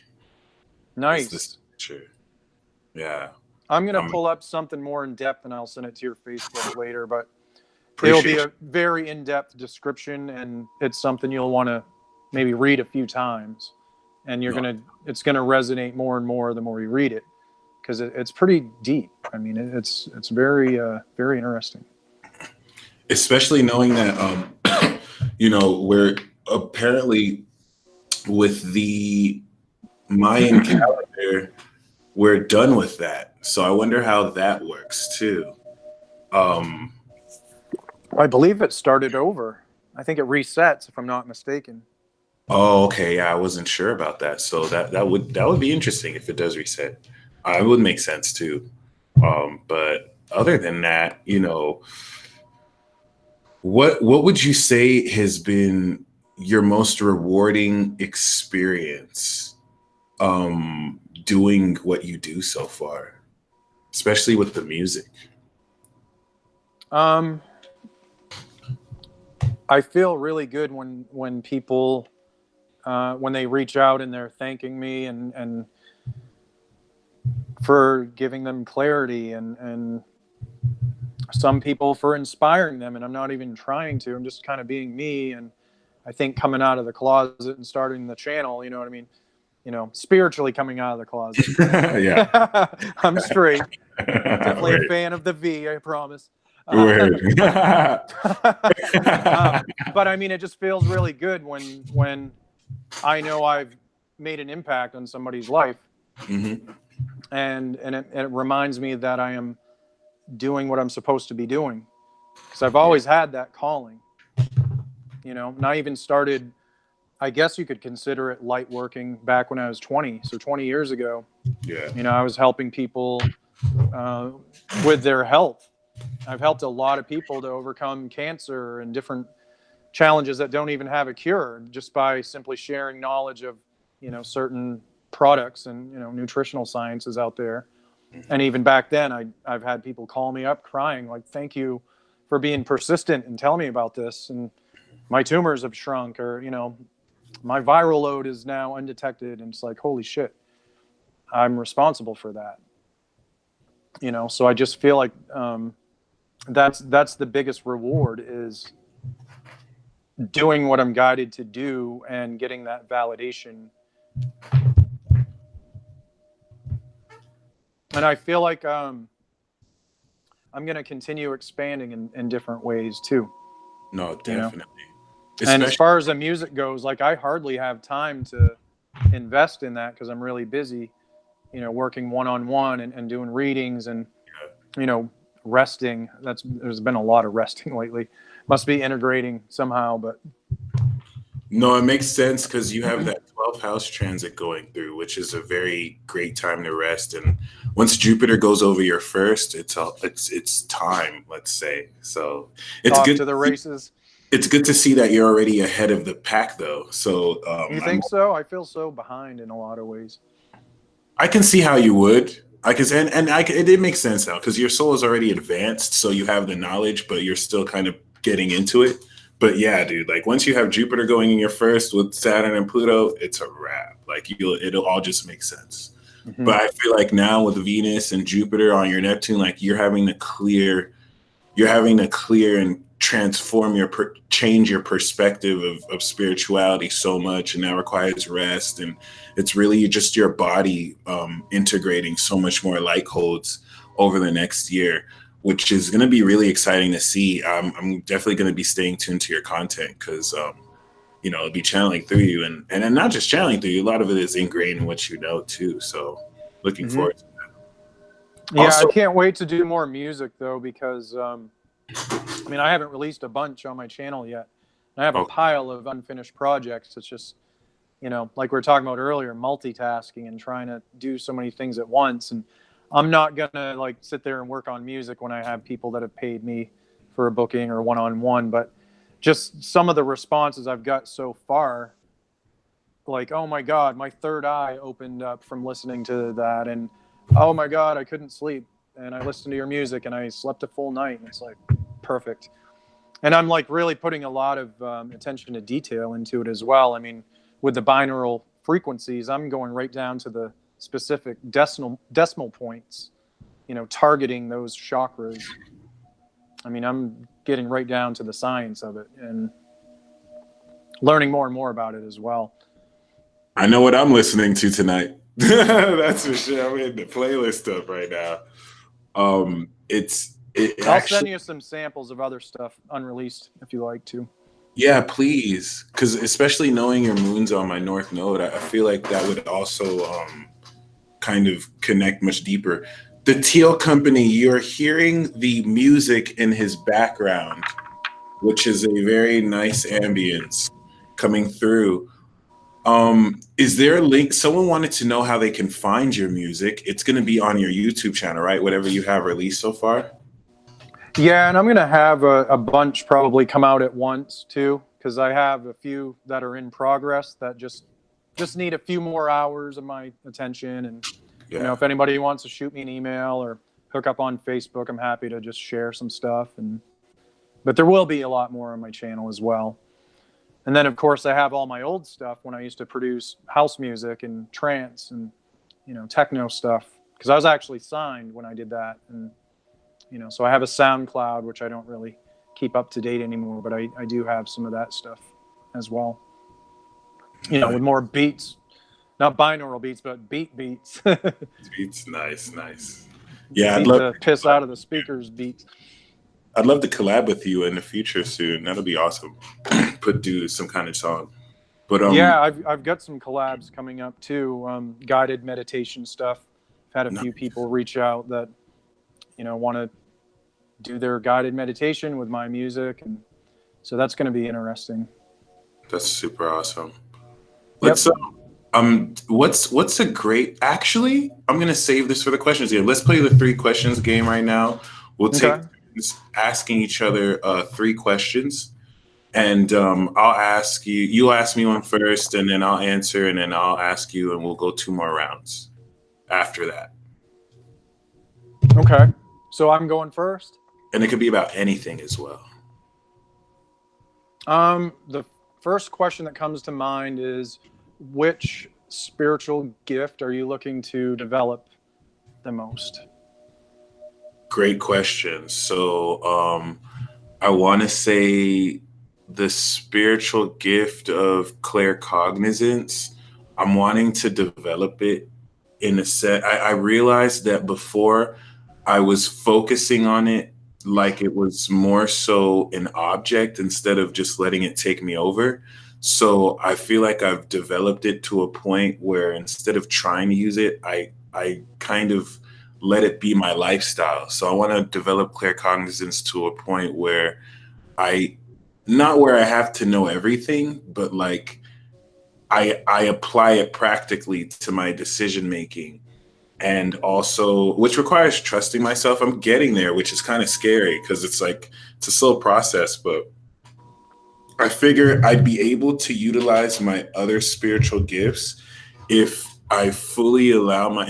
the Nice. signature. Yeah. I'm going to I'm pull up something more in depth and I'll send it to your Facebook later, but it'll be appreciate a very in-depth description and it's something you'll want to maybe read a few times and you. No, it's going to resonate more and more the more you read it because it's pretty deep. I mean, it's very, very interesting. especially knowing that we're apparently with the Mayan calendar, we're done with that. So I wonder how that works too. Um, I believe it started over. I think it resets if I'm not mistaken. oh, okay. Yeah, I wasn't sure about that. So that would be interesting if it does reset. It would make sense too. But other than that, what would you say has been your most rewarding experience doing what you do so far, especially with the music? Um, I feel really good when people when they reach out and they're thanking me and for giving them clarity and some people for inspiring them, and I'm not even trying to. I'm just kind of being me. And I think coming out of the closet and starting the channel, you know what I mean? Spiritually coming out of the closet. Yeah. I'm straight. Definitely a Word. fan of the V, I promise. Word. But I mean, it just feels really good when I know I've made an impact on somebody's life, Hmm. and it reminds me that I am doing what I'm supposed to be doing because I've Yeah. always had that calling. And I even started. I guess you could consider it light working back when I was 20. So 20 years ago, Yeah. I was helping people uh, with their health. I've helped a lot of people to overcome cancer and different challenges that don't even have a cure just by simply sharing knowledge of certain products and nutritional sciences out there. And even back then I've had people call me up crying like, thank you for being persistent and telling me about this. And my tumors have shrunk, or, you know, my viral load is now undetected. And it's like, holy shit, I'm responsible for that. You know, so I just feel like that's the biggest reward, is doing what I'm guided to do and getting that validation. And I feel like I'm going to continue expanding in different ways too. No, definitely. You know? And as far as the music goes, like, I hardly have time to invest in that because I'm really busy, you know, working one-on-one and doing readings and, you know, resting. There's been a lot of resting lately. Must be integrating somehow, but. No, it makes sense because you have that 12th house transit going through, which is a very great time to rest. And once Jupiter goes over your first, it's time, let's say. So it's off good to the races. It's good to see that you're already ahead of the pack, though. So you think so? I feel so behind in a lot of ways. I can see how you would. It did make sense now because your soul is already advanced, so you have the knowledge, but you're still kind of getting into it. But yeah, dude, like once you have Jupiter going in your first with Saturn and Pluto, it's a wrap. Like it'll all just make sense. Mm-hmm. But I feel like now with Venus and Jupiter on your Neptune, like you're having to clear and change your perspective of spirituality so much, and that requires rest. And it's really just your body integrating so much more light codes over the next year, which is going to be really exciting to see. I'm definitely going to be staying tuned to your content because, you know, it'll be channeling through you and not just channeling through you. A lot of it is ingrained in what you know too. So looking mm-hmm. forward to that. Yeah, also, I can't wait to do more music though, because I mean, I haven't released a bunch on my channel yet. I have a pile of unfinished projects. It's just, you know, like we were talking about earlier, multitasking and trying to do so many things at once. And I'm not going to like sit there and work on music when I have people that have paid me for a booking or one-on-one. But just some of the responses I've got so far, like, oh my God, my third eye opened up from listening to that. And oh my God, I couldn't sleep. And I listened to your music and I slept a full night. And it's like, perfect. And I'm like really putting a lot of attention to detail into it as well. I mean, with the binaural frequencies, I'm going right down to the specific decimal points, you know, targeting those chakras. I mean, I'm getting right down to the science of it and learning more and more about it as well. I know what I'm listening to tonight. That's for sure. I'm in the playlist up right now. I'll send you some samples of other stuff unreleased if you like to. Yeah, please. Because especially knowing your moon's on my North Node, I feel like that would also kind of connect much deeper. The Teal Company, you're hearing the music in his background, which is a very nice ambience coming through. Is there a link? Someone wanted to know how they can find your music. It's going to be on your YouTube channel, right? Whatever you have released so far. Yeah, and I'm going to have a bunch probably come out at once too, because I have a few that are in progress that just need a few more hours of my attention. And you know, if anybody wants to shoot me an email or hook up on Facebook, I'm happy to just share some stuff. But there will be a lot more on my channel as well. And then, of course, I have all my old stuff when I used to produce house music and trance and, you know, techno stuff, because I was actually signed when I did that. And, you know, so I have a SoundCloud, which I don't really keep up to date anymore, but I do have some of that stuff as well. You know, with more beats, not binaural beats, but beats. Beats, nice. Yeah, I'd love to piss out of the speakers beats. I'd love to collab with you in the future soon. That'll be awesome. Do some kind of song. But yeah, I've got some collabs coming up too. Guided meditation stuff. I've had a few people reach out that, you know, want to do their guided meditation with my music, and so that's going to be interesting. That's super awesome. Let's what's a great, actually, I'm going to save this for the questions here. Let's play the 3 questions game right now. We'll take asking each other 3 questions, and I'll ask you, you'll ask me one first, and then I'll answer, and then I'll ask you, and we'll go 2 more rounds after that. Okay. So I'm going first? And it could be about anything as well. The first question that comes to mind is, which spiritual gift are you looking to develop the most? Great question. So I want to say the spiritual gift of claircognizance. I'm wanting to develop it in a set. I realized that before I was focusing on it like it was more so an object instead of just letting it take me over. So I feel like I've developed it to a point where instead of trying to use it, I kind of let it be my lifestyle. So I want to develop claircognizance to a point where I not where I have to know everything, but like I apply it practically to my decision making, and also which requires trusting myself. I'm getting there, which is kind of scary because it's like it's a slow process, but I figure I'd be able to utilize my other spiritual gifts if I fully allow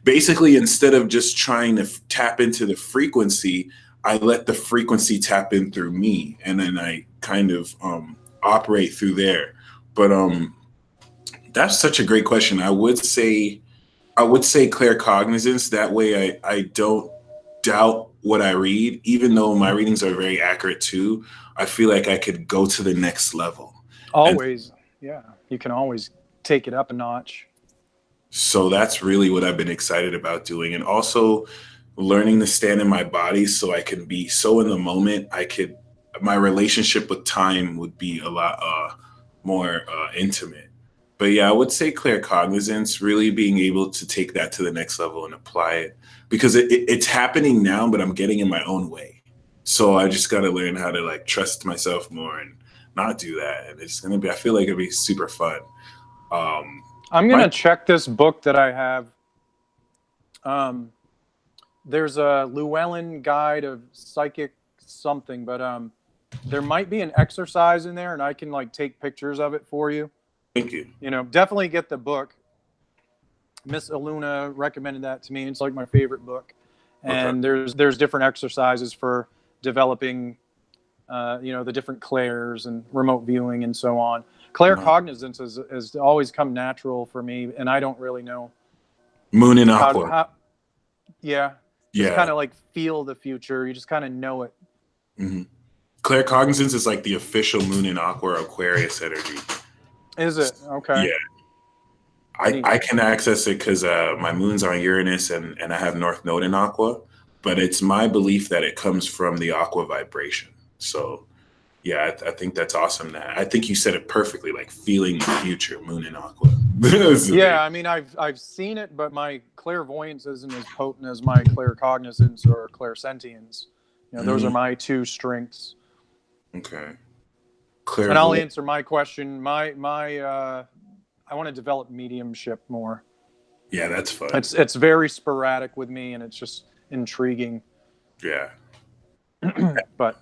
basically instead of just trying to tap into the frequency, I let the frequency tap in through me, and then I kind of operate through there. But that's such a great question. I would say claircognizance. That way I don't doubt what I read, even though my readings are very accurate too. I feel like I could go to the next level. And Always, yeah. You can always take it up a notch. so that's really what I've been excited about doing. And also learning to stand in my body so I can be so in the moment. My relationship with time would be a lot more intimate. But yeah, I would say claircognizance, really being able to take that to the next level and apply it because it's happening now, but I'm getting in my own way. So I just got to learn how to like trust myself more and not do that. And it's going to be, I feel like it'll be super fun. Um, I'm going my, to check this book that I have. There's a Llewellyn guide of psychic something, but there might be an exercise in there, and I can like take pictures of it for you. Thank you. Definitely get the book. Miss Aluna recommended that to me. It's like my favorite book. Okay. And there's different exercises for developing, the different clairs and remote viewing and so on. No. Claircognizance has always come natural for me, and I don't really know Moon and how Aqua. yeah, just Yeah. kind of like feel the future. You just kind of know it. Hmm. Claircognizance is like the official Moon and Aqua Aquarius energy. Is it? Okay. Yeah. I, Neat. I can access it because my moon's on Uranus and I have North Node in Aqua, but it's my belief that it comes from the Aqua vibration. So yeah, I think that's awesome. I think you said it perfectly, like feeling the future, Moon and Aqua. Yeah, I mean, I've seen it, but my clairvoyance isn't as potent as my claircognizance or clairsentience. Those are Mm, my two strengths. okay. And I'll Clairvoyant. answer my question. I want to develop mediumship more. Yeah, that's fun. It's very sporadic with me, and it's just intriguing. Yeah. But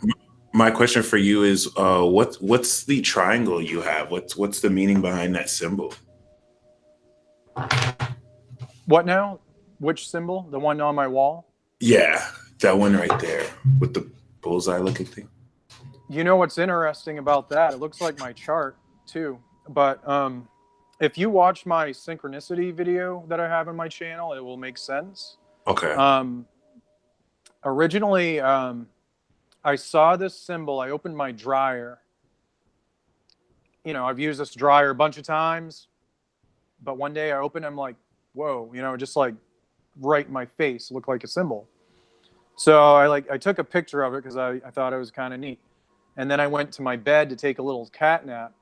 My question for you is, what's the triangle you have? What's the meaning behind that symbol? what now? Which symbol? The one on my wall? Yeah, that one right there with the bullseye looking thing. You know what's interesting about that? It looks like my chart too. But if you watch my synchronicity video that I have on my channel, it will make sense. Okay. Um, Originally, I saw this symbol. I opened my dryer. I've used this dryer a bunch of times, but one day I opened, I'm like, whoa, just like right in my face, looked like a symbol. So I took a picture of it because I thought it was kind of neat. And then I went to my bed to take a little cat nap.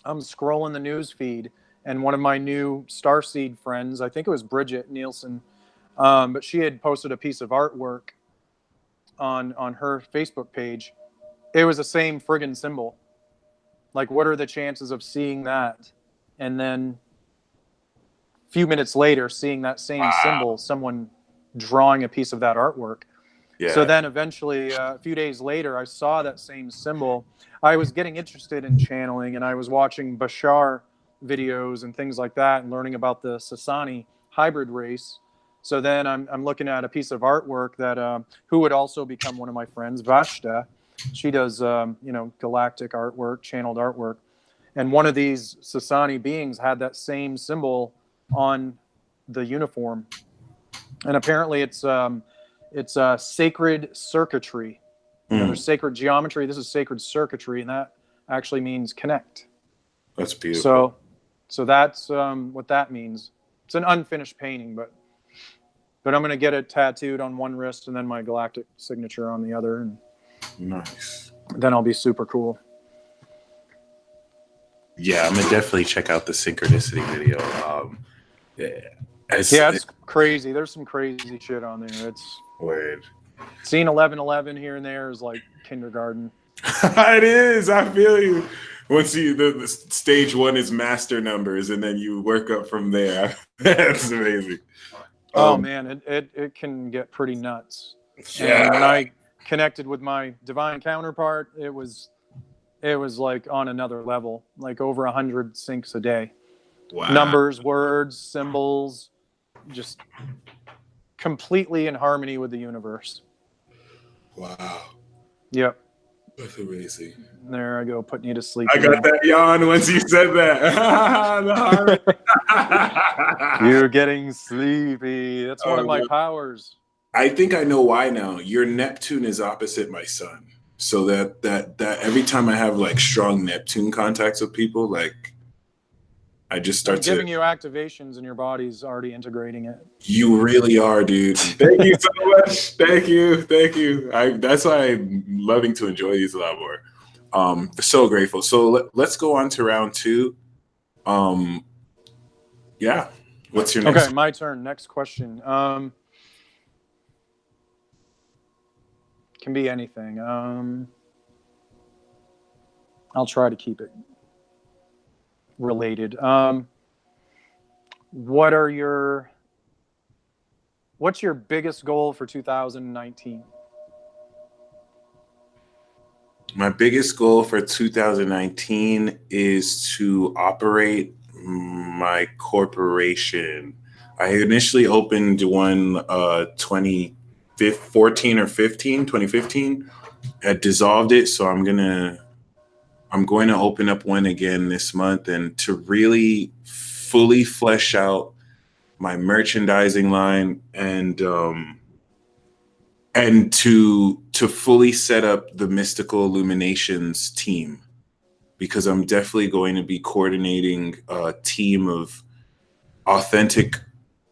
I'm scrolling the news feed, and one of my new Starseed friends, I think it was Bridget Nielsen, but she had posted a piece of artwork on her Facebook page. It was the same friggin' symbol. Like, what are the chances of seeing that? And then a few minutes later, seeing that same Wow. symbol, someone drawing a piece of that artwork. So Yeah. then eventually, a few days later, I saw that same symbol. I was getting interested in channeling, and I was watching Bashar videos and things like that and learning about the Sasani hybrid race. So then I'm looking at a piece of artwork that who would also become one of my friends, Vashta. She does galactic artwork, channeled artwork, and one of these Sasani beings had that same symbol on the uniform, and apparently it's sacred circuitry. There's sacred geometry. This is sacred circuitry, and that actually means connect. That's beautiful. So that's what that means. It's an unfinished painting, but I'm going to get it tattooed on one wrist and then my galactic signature on the other. And nice. Then I'll be super cool. Yeah, I'm going to definitely check out the synchronicity video. It's crazy. There's some crazy shit on there. It's weird. Seeing 1111 here and there is like kindergarten. It is. I feel you. Once the stage 1 is master numbers, and then you work up from there. That's amazing. Oh man, it can get pretty nuts. Yeah. And when I connected with my divine counterpart, it was like on another level, like over 100 syncs a day. Wow. Numbers, words, symbols, just completely in harmony with the universe. Wow. Yep. That's amazing. There I go, putting you to sleep. I got that yawn once you said that. You're getting sleepy. That's one of my powers. I think I know why now. Your Neptune is opposite my sun. So that every time I have like strong Neptune contacts with people, like I just start giving you activations and your body's already integrating it. You really are, dude. Thank you so much. Thank you. That's why I'm loving to enjoy these a lot more. So grateful. So let's go on to round 2. Yeah. What's your next? Okay, my turn. Next question. Can be anything. I'll try to keep it related. What's your biggest goal for 2019? My biggest goal for 2019 is to operate my corporation. I initially opened one 2015. I dissolved it, so I'm going to open up one again this month, and to really fully flesh out my merchandising line and to fully set up the Mystical Illuminations team, because I'm definitely going to be coordinating a team of authentic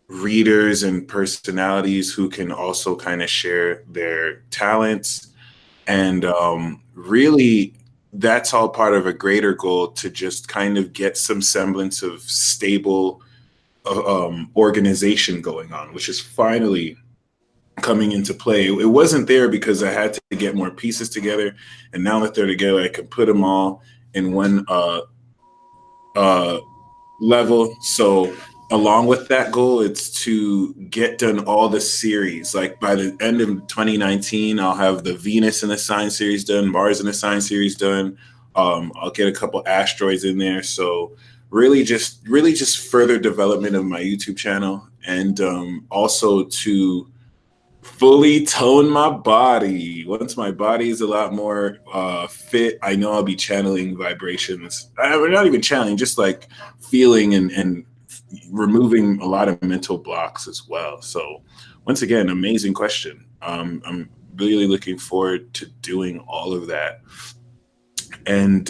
readers and personalities who can also kind of share their talents. And really, that's all part of a greater goal to just kind of get some semblance of stable organization going on, which is finally coming into play. It wasn't there because I had to get more pieces together, and now that they're together, I can put them all in one level. So along with that goal, it's to get done all the series. Like by the end of 2019, I'll have the Venus in the sign series done, Mars in the sign series done. I'll get a couple asteroids in there. So really just further development of my YouTube channel, and also to fully tone my body. Once my body is a lot more fit, I know I'll be channeling vibrations. Not even channeling, just like feeling and removing a lot of mental blocks as well. So once again, amazing question. I'm really looking forward to doing all of that. And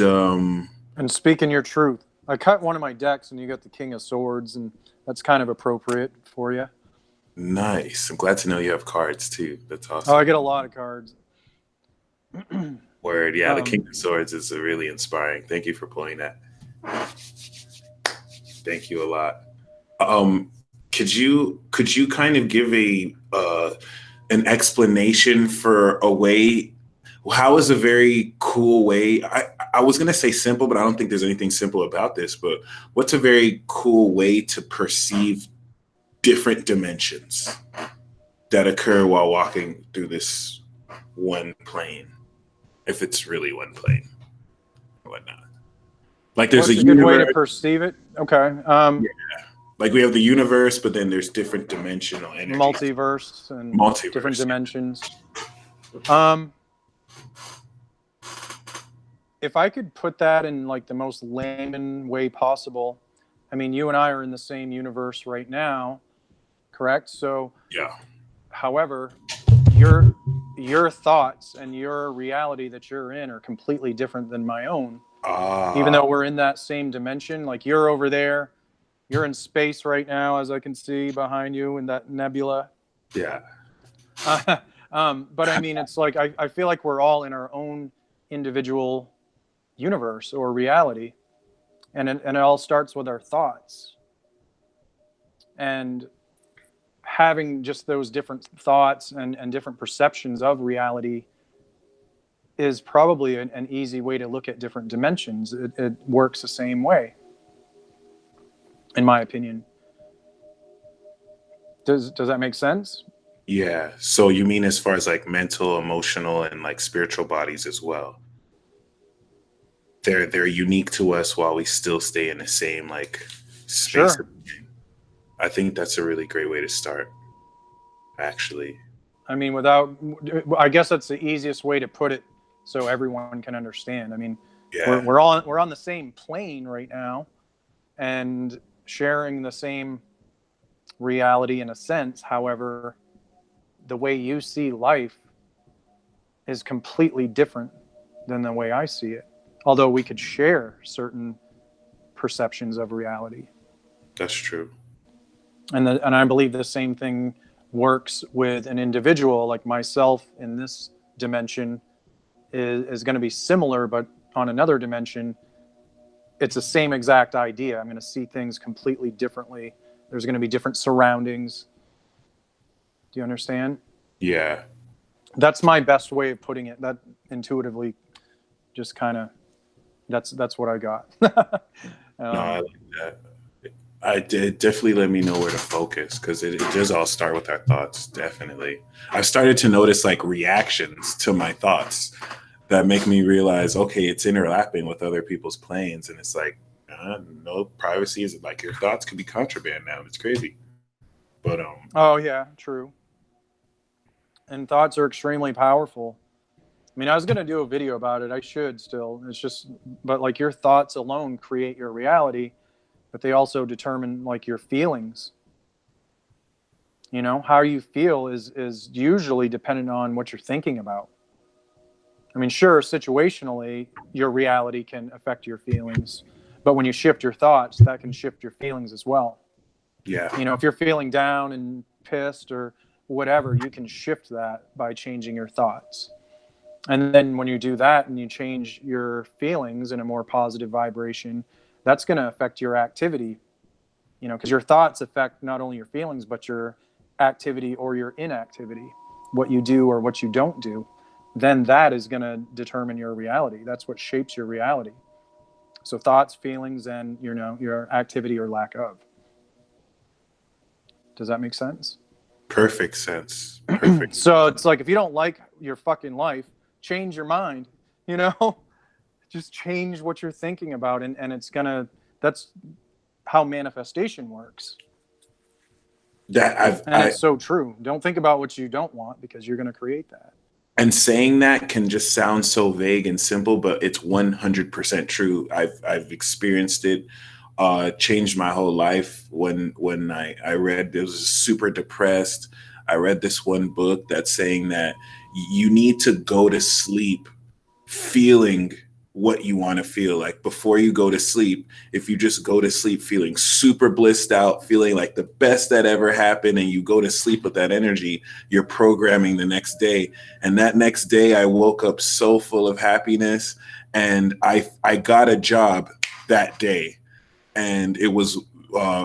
speaking your truth, I cut one of my decks and you got the King of Swords, and that's kind of appropriate for you. Nice. I'm glad to know you have cards too. That's awesome. Oh, I get a lot of cards. Word. Yeah, the King of Swords is really inspiring. Thank you for pulling that. Thank you a lot. Could you kind of give an explanation for a way? How is a very cool way? I was gonna say simple, but I don't think there's anything simple about this. But what's a very cool way to perceive different dimensions that occur while walking through this one plane, if it's really one plane or whatnot? Like there's What's a good way universe. to perceive it? Okay. Yeah. Like we have the universe, but then there's different dimensional energies. Multiverse and different dimensions. If I could put that in like the most layman way possible, I mean, you and I are in the same universe right now, correct? So, Yeah. however, your thoughts and your reality that you're in are completely different than my own. Even though we're in that same dimension, like you're over there, you're in space right now, as I can see behind you in that nebula. Yeah. But I mean, it's like I feel like we're all in our own individual universe or reality, and it all starts with our thoughts. And having just those different thoughts and different perceptions of reality is probably an easy way to look at different dimensions. It works the same way, in my opinion. Does that make sense? Yeah. So you mean as far as like mental, emotional, and like spiritual bodies as well? They're unique to us while we still stay in the same like space. Sure. I think that's a really great way to start, actually. I mean, I guess that's the easiest way to put it, so everyone can understand. I mean, Yeah. we're on the same plane right now, and sharing the same reality in a sense. However, the way you see life is completely different than the way I see it. Although we could share certain perceptions of reality. That's true. And I believe the same thing works with an individual like myself in this dimension is going to be similar, but on another dimension, it's the same exact idea. I'm going to see things completely differently. There's going to be different surroundings. Do you understand? Yeah. That's my best way of putting it. That intuitively, just kind of, that's what I got. No, I like that. I did definitely let me know where to focus because it does all start with our thoughts. Definitely. I've started to notice like reactions to my thoughts that make me realize, okay, it's overlapping with other people's planes. And it's like, no privacy is like your thoughts could be contraband now. It's crazy. But, oh yeah, true. And thoughts are extremely powerful. I mean, I was going to do a video about it. I should still. It's just, but like your thoughts alone create your reality, but they also determine like your feelings. You know, how you feel is usually dependent on what you're thinking about. I mean, sure, situationally, your reality can affect your feelings, but when you shift your thoughts, that can shift your feelings as well. yeah. You know, if you're feeling down and pissed or whatever, you can shift that by changing your thoughts. And then when you do that and you change your feelings in a more positive vibration, that's going to affect your activity, you know, because your thoughts affect not only your feelings, but your activity or your inactivity, what you do or what you don't do. Then that is going to determine your reality. That's what shapes your reality. So thoughts, feelings, and, you know, your activity or lack of. Does that make sense? Perfect sense. Perfect. So it's like, if you don't like your fucking life, change your mind, you know, just change what you're thinking about. And it's that's how manifestation works. It's so true. Don't think about what you don't want, because you're going to create that. And saying that can just sound so vague and simple, but it's 100% true. I've experienced it. Changed my whole life when I read, it was super depressed. I read this one book that's saying that you need to go to sleep feeling what you want to feel. Like before you go to sleep, if you just go to sleep feeling super blissed out, feeling like the best that ever happened, and you go to sleep with that energy, you're programming the next day. And that next day I woke up so full of happiness, and I got a job that day. And it was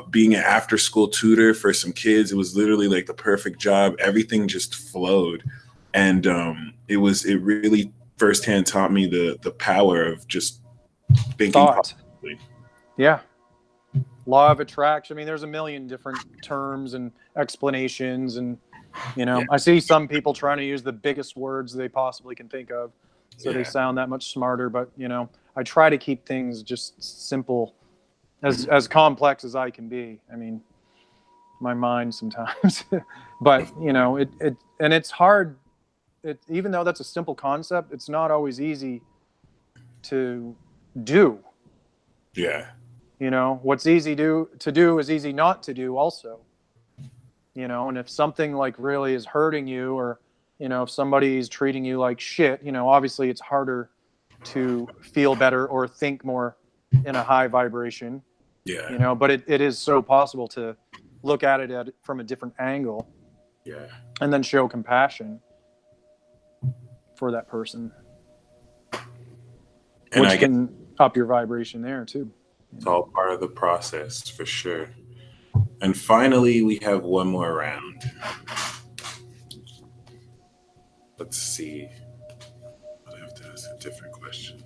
being an after school tutor for some kids. It was literally like the perfect job. Everything just flowed. And it really firsthand taught me the power of just thinking positively. Yeah. Law of attraction. I mean, there's a million different terms and explanations. And, you know, I see some people trying to use the biggest words they possibly can think of, so they sound that much smarter. But, you know, I try to keep things just simple as complex as I can be. I mean, my mind sometimes, but you know, and it's hard. Even though that's a simple concept, it's not always easy to do. Yeah. You know, what's easy to do is easy not to do also. You know, and if something like really is hurting you, or you know, if somebody's treating you like shit, you know, obviously it's harder to feel better or think more in a high vibration. Yeah. You know, but it is so possible to look at it from a different angle Yeah. and then show compassion for that person, And I which guess can up your vibration there too. it's all part of the process for sure. And finally, we have one more round. Let's see. I have to ask a different question.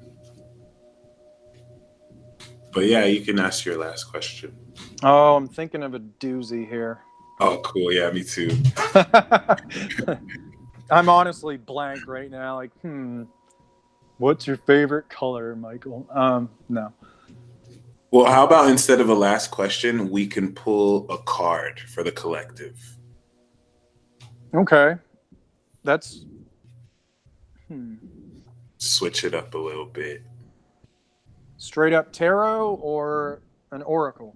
But yeah, you can ask your last question. Oh, I'm thinking of a doozy here. Oh, cool. Yeah, me too. I'm honestly blank right now. Like, what's your favorite color, Michael? No. Well, how about instead of a last question, we can pull a card for the collective? Okay. That's Switch it up a little bit. straight up tarot or an oracle.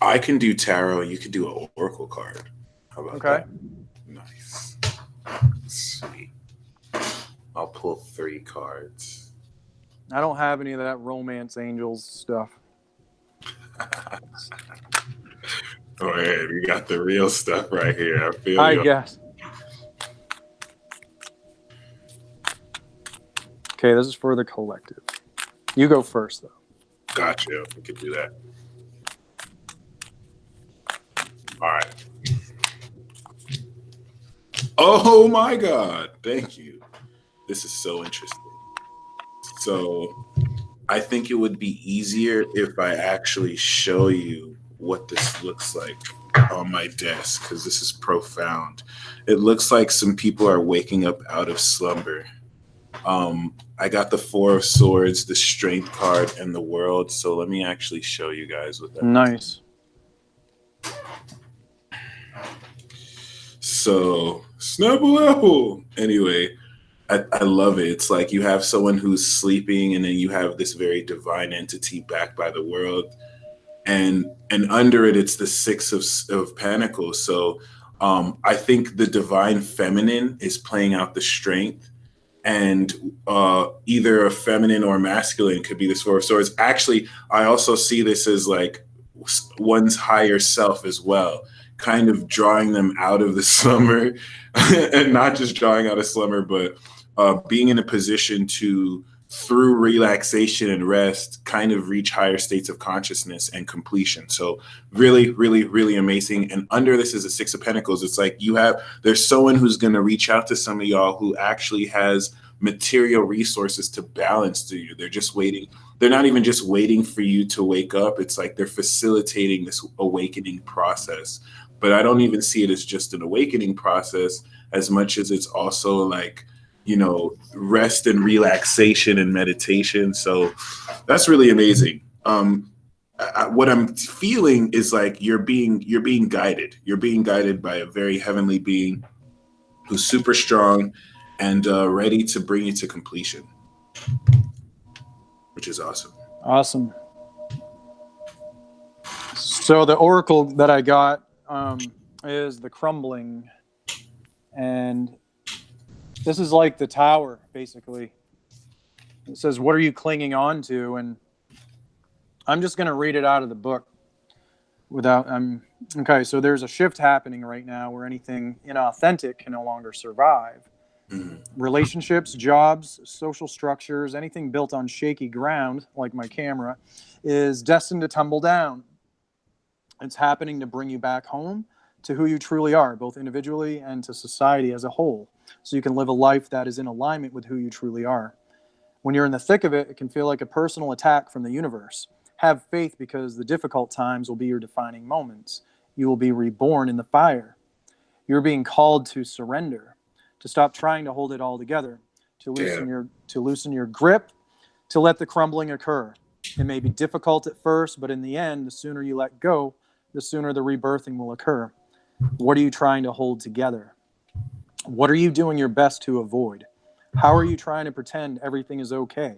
I can do tarot. You can do an oracle card. How about Okay. that? Nice. Sweet. I'll pull 3 cards. I don't have any of that romance angels stuff. Go ahead. We got the real stuff right here. I feel I you. guess. Okay, this is for the collective. You go first, though. Gotcha. We could do that. All right. Oh my God. Thank you. This is so interesting. So I think it would be easier if I actually show you what this looks like on my desk, because this is profound. It looks like some people are waking up out of slumber. I got the 4 of Swords, the Strength card, and the World. So let me actually show you guys what that Nice. is. So, Snapple Apple. Anyway, I love it. It's like you have someone who's sleeping, and then you have this very divine entity backed by the world, and under it, it's the 6 of Pentacles. So, I think the divine feminine is playing out the strength, and either a feminine or masculine could be this 4 of Swords. Actually, I also see this as like one's higher self as well, kind of drawing them out of the slumber, and not just drawing out of slumber, but being in a position to, through relaxation and rest, kind of reach higher states of consciousness and completion. So really, really, really amazing. And under this is a 6 of Pentacles. It's like there's someone who's going to reach out to some of y'all who actually has material resources to balance to you. They're just waiting. They're not even just waiting for you to wake up. It's like they're facilitating this awakening process. But I don't even see it as just an awakening process as much as it's also like, you know, rest and relaxation and meditation. So that's really amazing. What I'm feeling is like you're being guided. You're being guided by a very heavenly being who's super strong and ready to bring you to completion, which is awesome. Awesome. So the oracle that I got is the Crumbling, and this is like the Tower, basically. It says, "What are you clinging on to?" And I'm just going to read it out of the book without. Okay. So there's a shift happening right now where anything inauthentic can no longer survive. Relationships, jobs, social structures, anything built on shaky ground, like my camera, is destined to tumble down. It's happening to bring you back home to who you truly are, both individually and to society as a whole, so you can live a life that is in alignment with who you truly are. When you're in the thick of it, it can feel like a personal attack from the universe. Have faith, because the difficult times will be your defining moments. You will be reborn in the fire. You're being called to surrender, to stop trying to hold it all together, to loosen your grip, to let the crumbling occur. It may be difficult at first, but in the end, the sooner you let go, the sooner the rebirthing will occur. What are you trying to hold together? What are you doing your best to avoid? How are you trying to pretend everything is okay?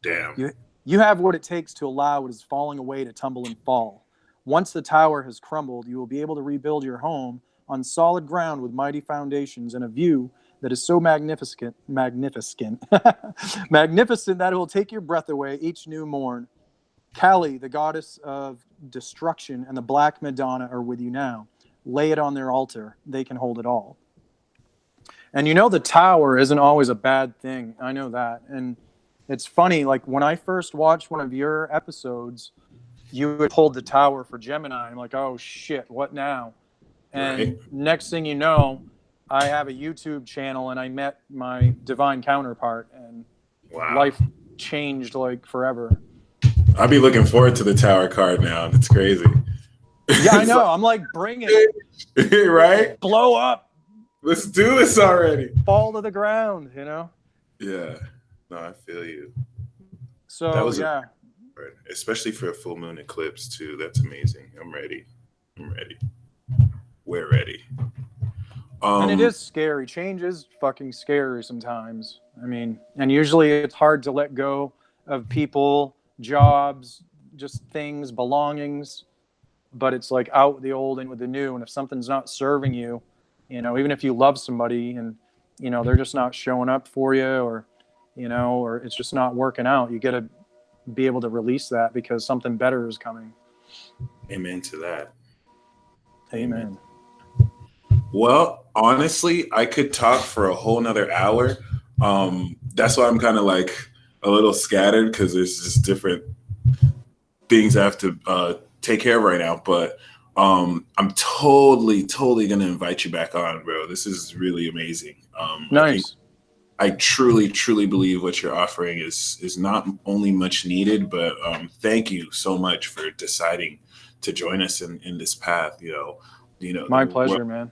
Damn. You have what it takes to allow what is falling away to tumble and fall. Once the tower has crumbled, you will be able to rebuild your home on solid ground with mighty foundations and a view that is so magnificent, magnificent that it will take your breath away each new morn. Kali, the goddess of destruction, and the Black Madonna are with you now. Lay it on their altar. They can hold it all. And you know, the tower isn't always a bad thing. I know that. And it's funny, like when I first watched one of your episodes, you had pulled the tower for Gemini. I'm like, oh shit, what now? And Right. next thing you know, I have a YouTube channel and I met my divine counterpart, and Wow. life changed like forever. I'll be looking forward to the tower card now. It's crazy. Yeah, I know. I'm like, bring it. Right? Blow up. Let's do this already. Fall to the ground, you know? Yeah. No, I feel you. So, That was yeah. Especially for a full moon eclipse, too. That's amazing. I'm ready. We're ready. And it is scary. Change is fucking scary sometimes. I mean, and usually it's hard to let go of people, jobs, just things, belongings. But it's like out with the old in with the new. And if something's not serving you, you know, even if you love somebody and, you know, they're just not showing up for you, or, you know, or it's just not working out, you got to be able to release that because something better is coming. Amen to that. Amen. Well, honestly, I could talk for a whole nother hour. That's why I'm kind of like a little scattered, because there's just different things I have to take care of right now. But I'm totally going to invite you back on, bro. This is really amazing. Nice. I truly believe what you're offering is not only much needed, but thank you so much for deciding to join us in this path. You know, My pleasure, man.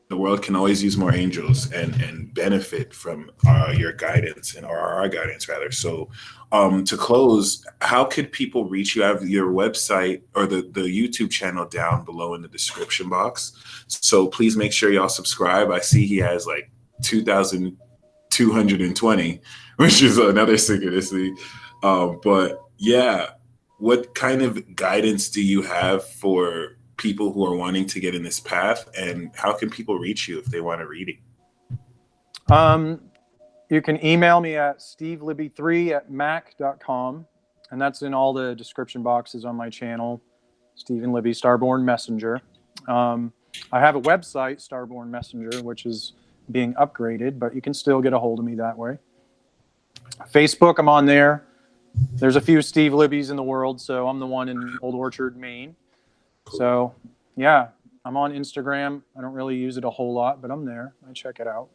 The world can always use more angels and benefit from your guidance, or our guidance rather. So to close, how could people reach you? I have your website or the YouTube channel down below in the description box. So please make sure y'all subscribe. I see he has like 2,220, which is another synchronicity. But yeah, what kind of guidance do you have for people who are wanting to get in this path, and how can people reach you if they want a reading? You can email me at stevelibby3@mac.com, and that's in all the description boxes on my channel, Stephen Libby, Starborn Messenger. I have a website, Starborn Messenger, which is being upgraded, but you can still get a hold of me that way. Facebook, I'm on there. There's a few Steve Libbys in the world, so I'm the one in Old Orchard, Maine. Cool. So, yeah, I'm on Instagram. I don't really use it a whole lot, but I'm there. I check it out.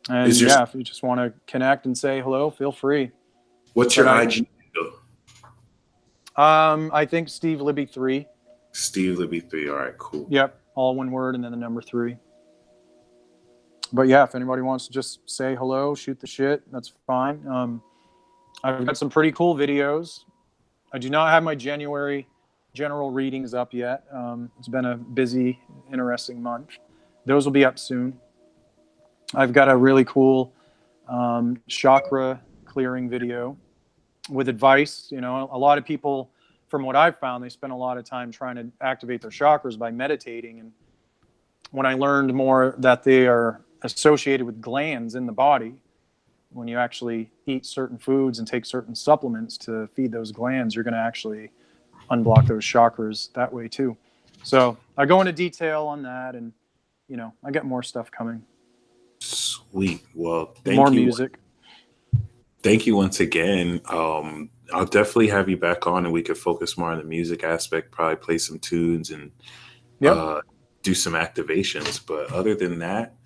And yeah, if you just want to connect and say hello, feel free. What's your IG handle? I think Steve Libby 3. Steve Libby 3. All right, cool. Yep, all one word and then the number 3. But yeah, if anybody wants to just say hello, shoot the shit, that's fine. I've got some pretty cool videos. I do not have my January general readings up yet. It's been a busy, interesting month. Those will be up soon. I've got a really cool chakra clearing video with advice. You know, a lot of people, from what I've found, they spend a lot of time trying to activate their chakras by meditating. And when I learned more that they are associated with glands in the body, when you actually eat certain foods and take certain supplements to feed those glands, you're going to actually unblock those chakras that way too. So I go into detail on that, and you know, I got more stuff coming. Sweet. Well, thank more you. Music. Thank you once again. I'll definitely have you back on, and we could focus more on the music aspect, probably play some tunes and do some activations. But other than that,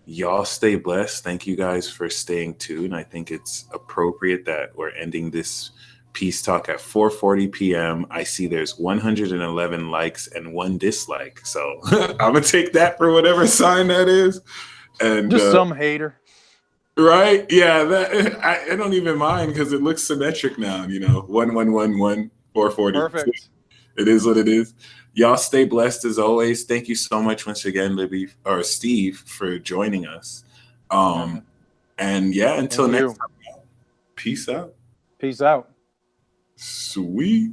y'all stay blessed. Thank you guys for staying tuned. I think it's appropriate that we're ending this Peace Talk at 4:40 p.m. I see there's 111 likes and 1 dislike. So I'm going to take that for whatever sign that is. And just some hater. Right? Yeah, that I don't even mind because it looks symmetric now. 1 1 1 1 440. Perfect. It is what it is. Y'all stay blessed as always. Thank you so much once again, Libby or Steve, for joining us. Yeah, man. And yeah, until Thank next you. time, peace out. Peace out. Sweet.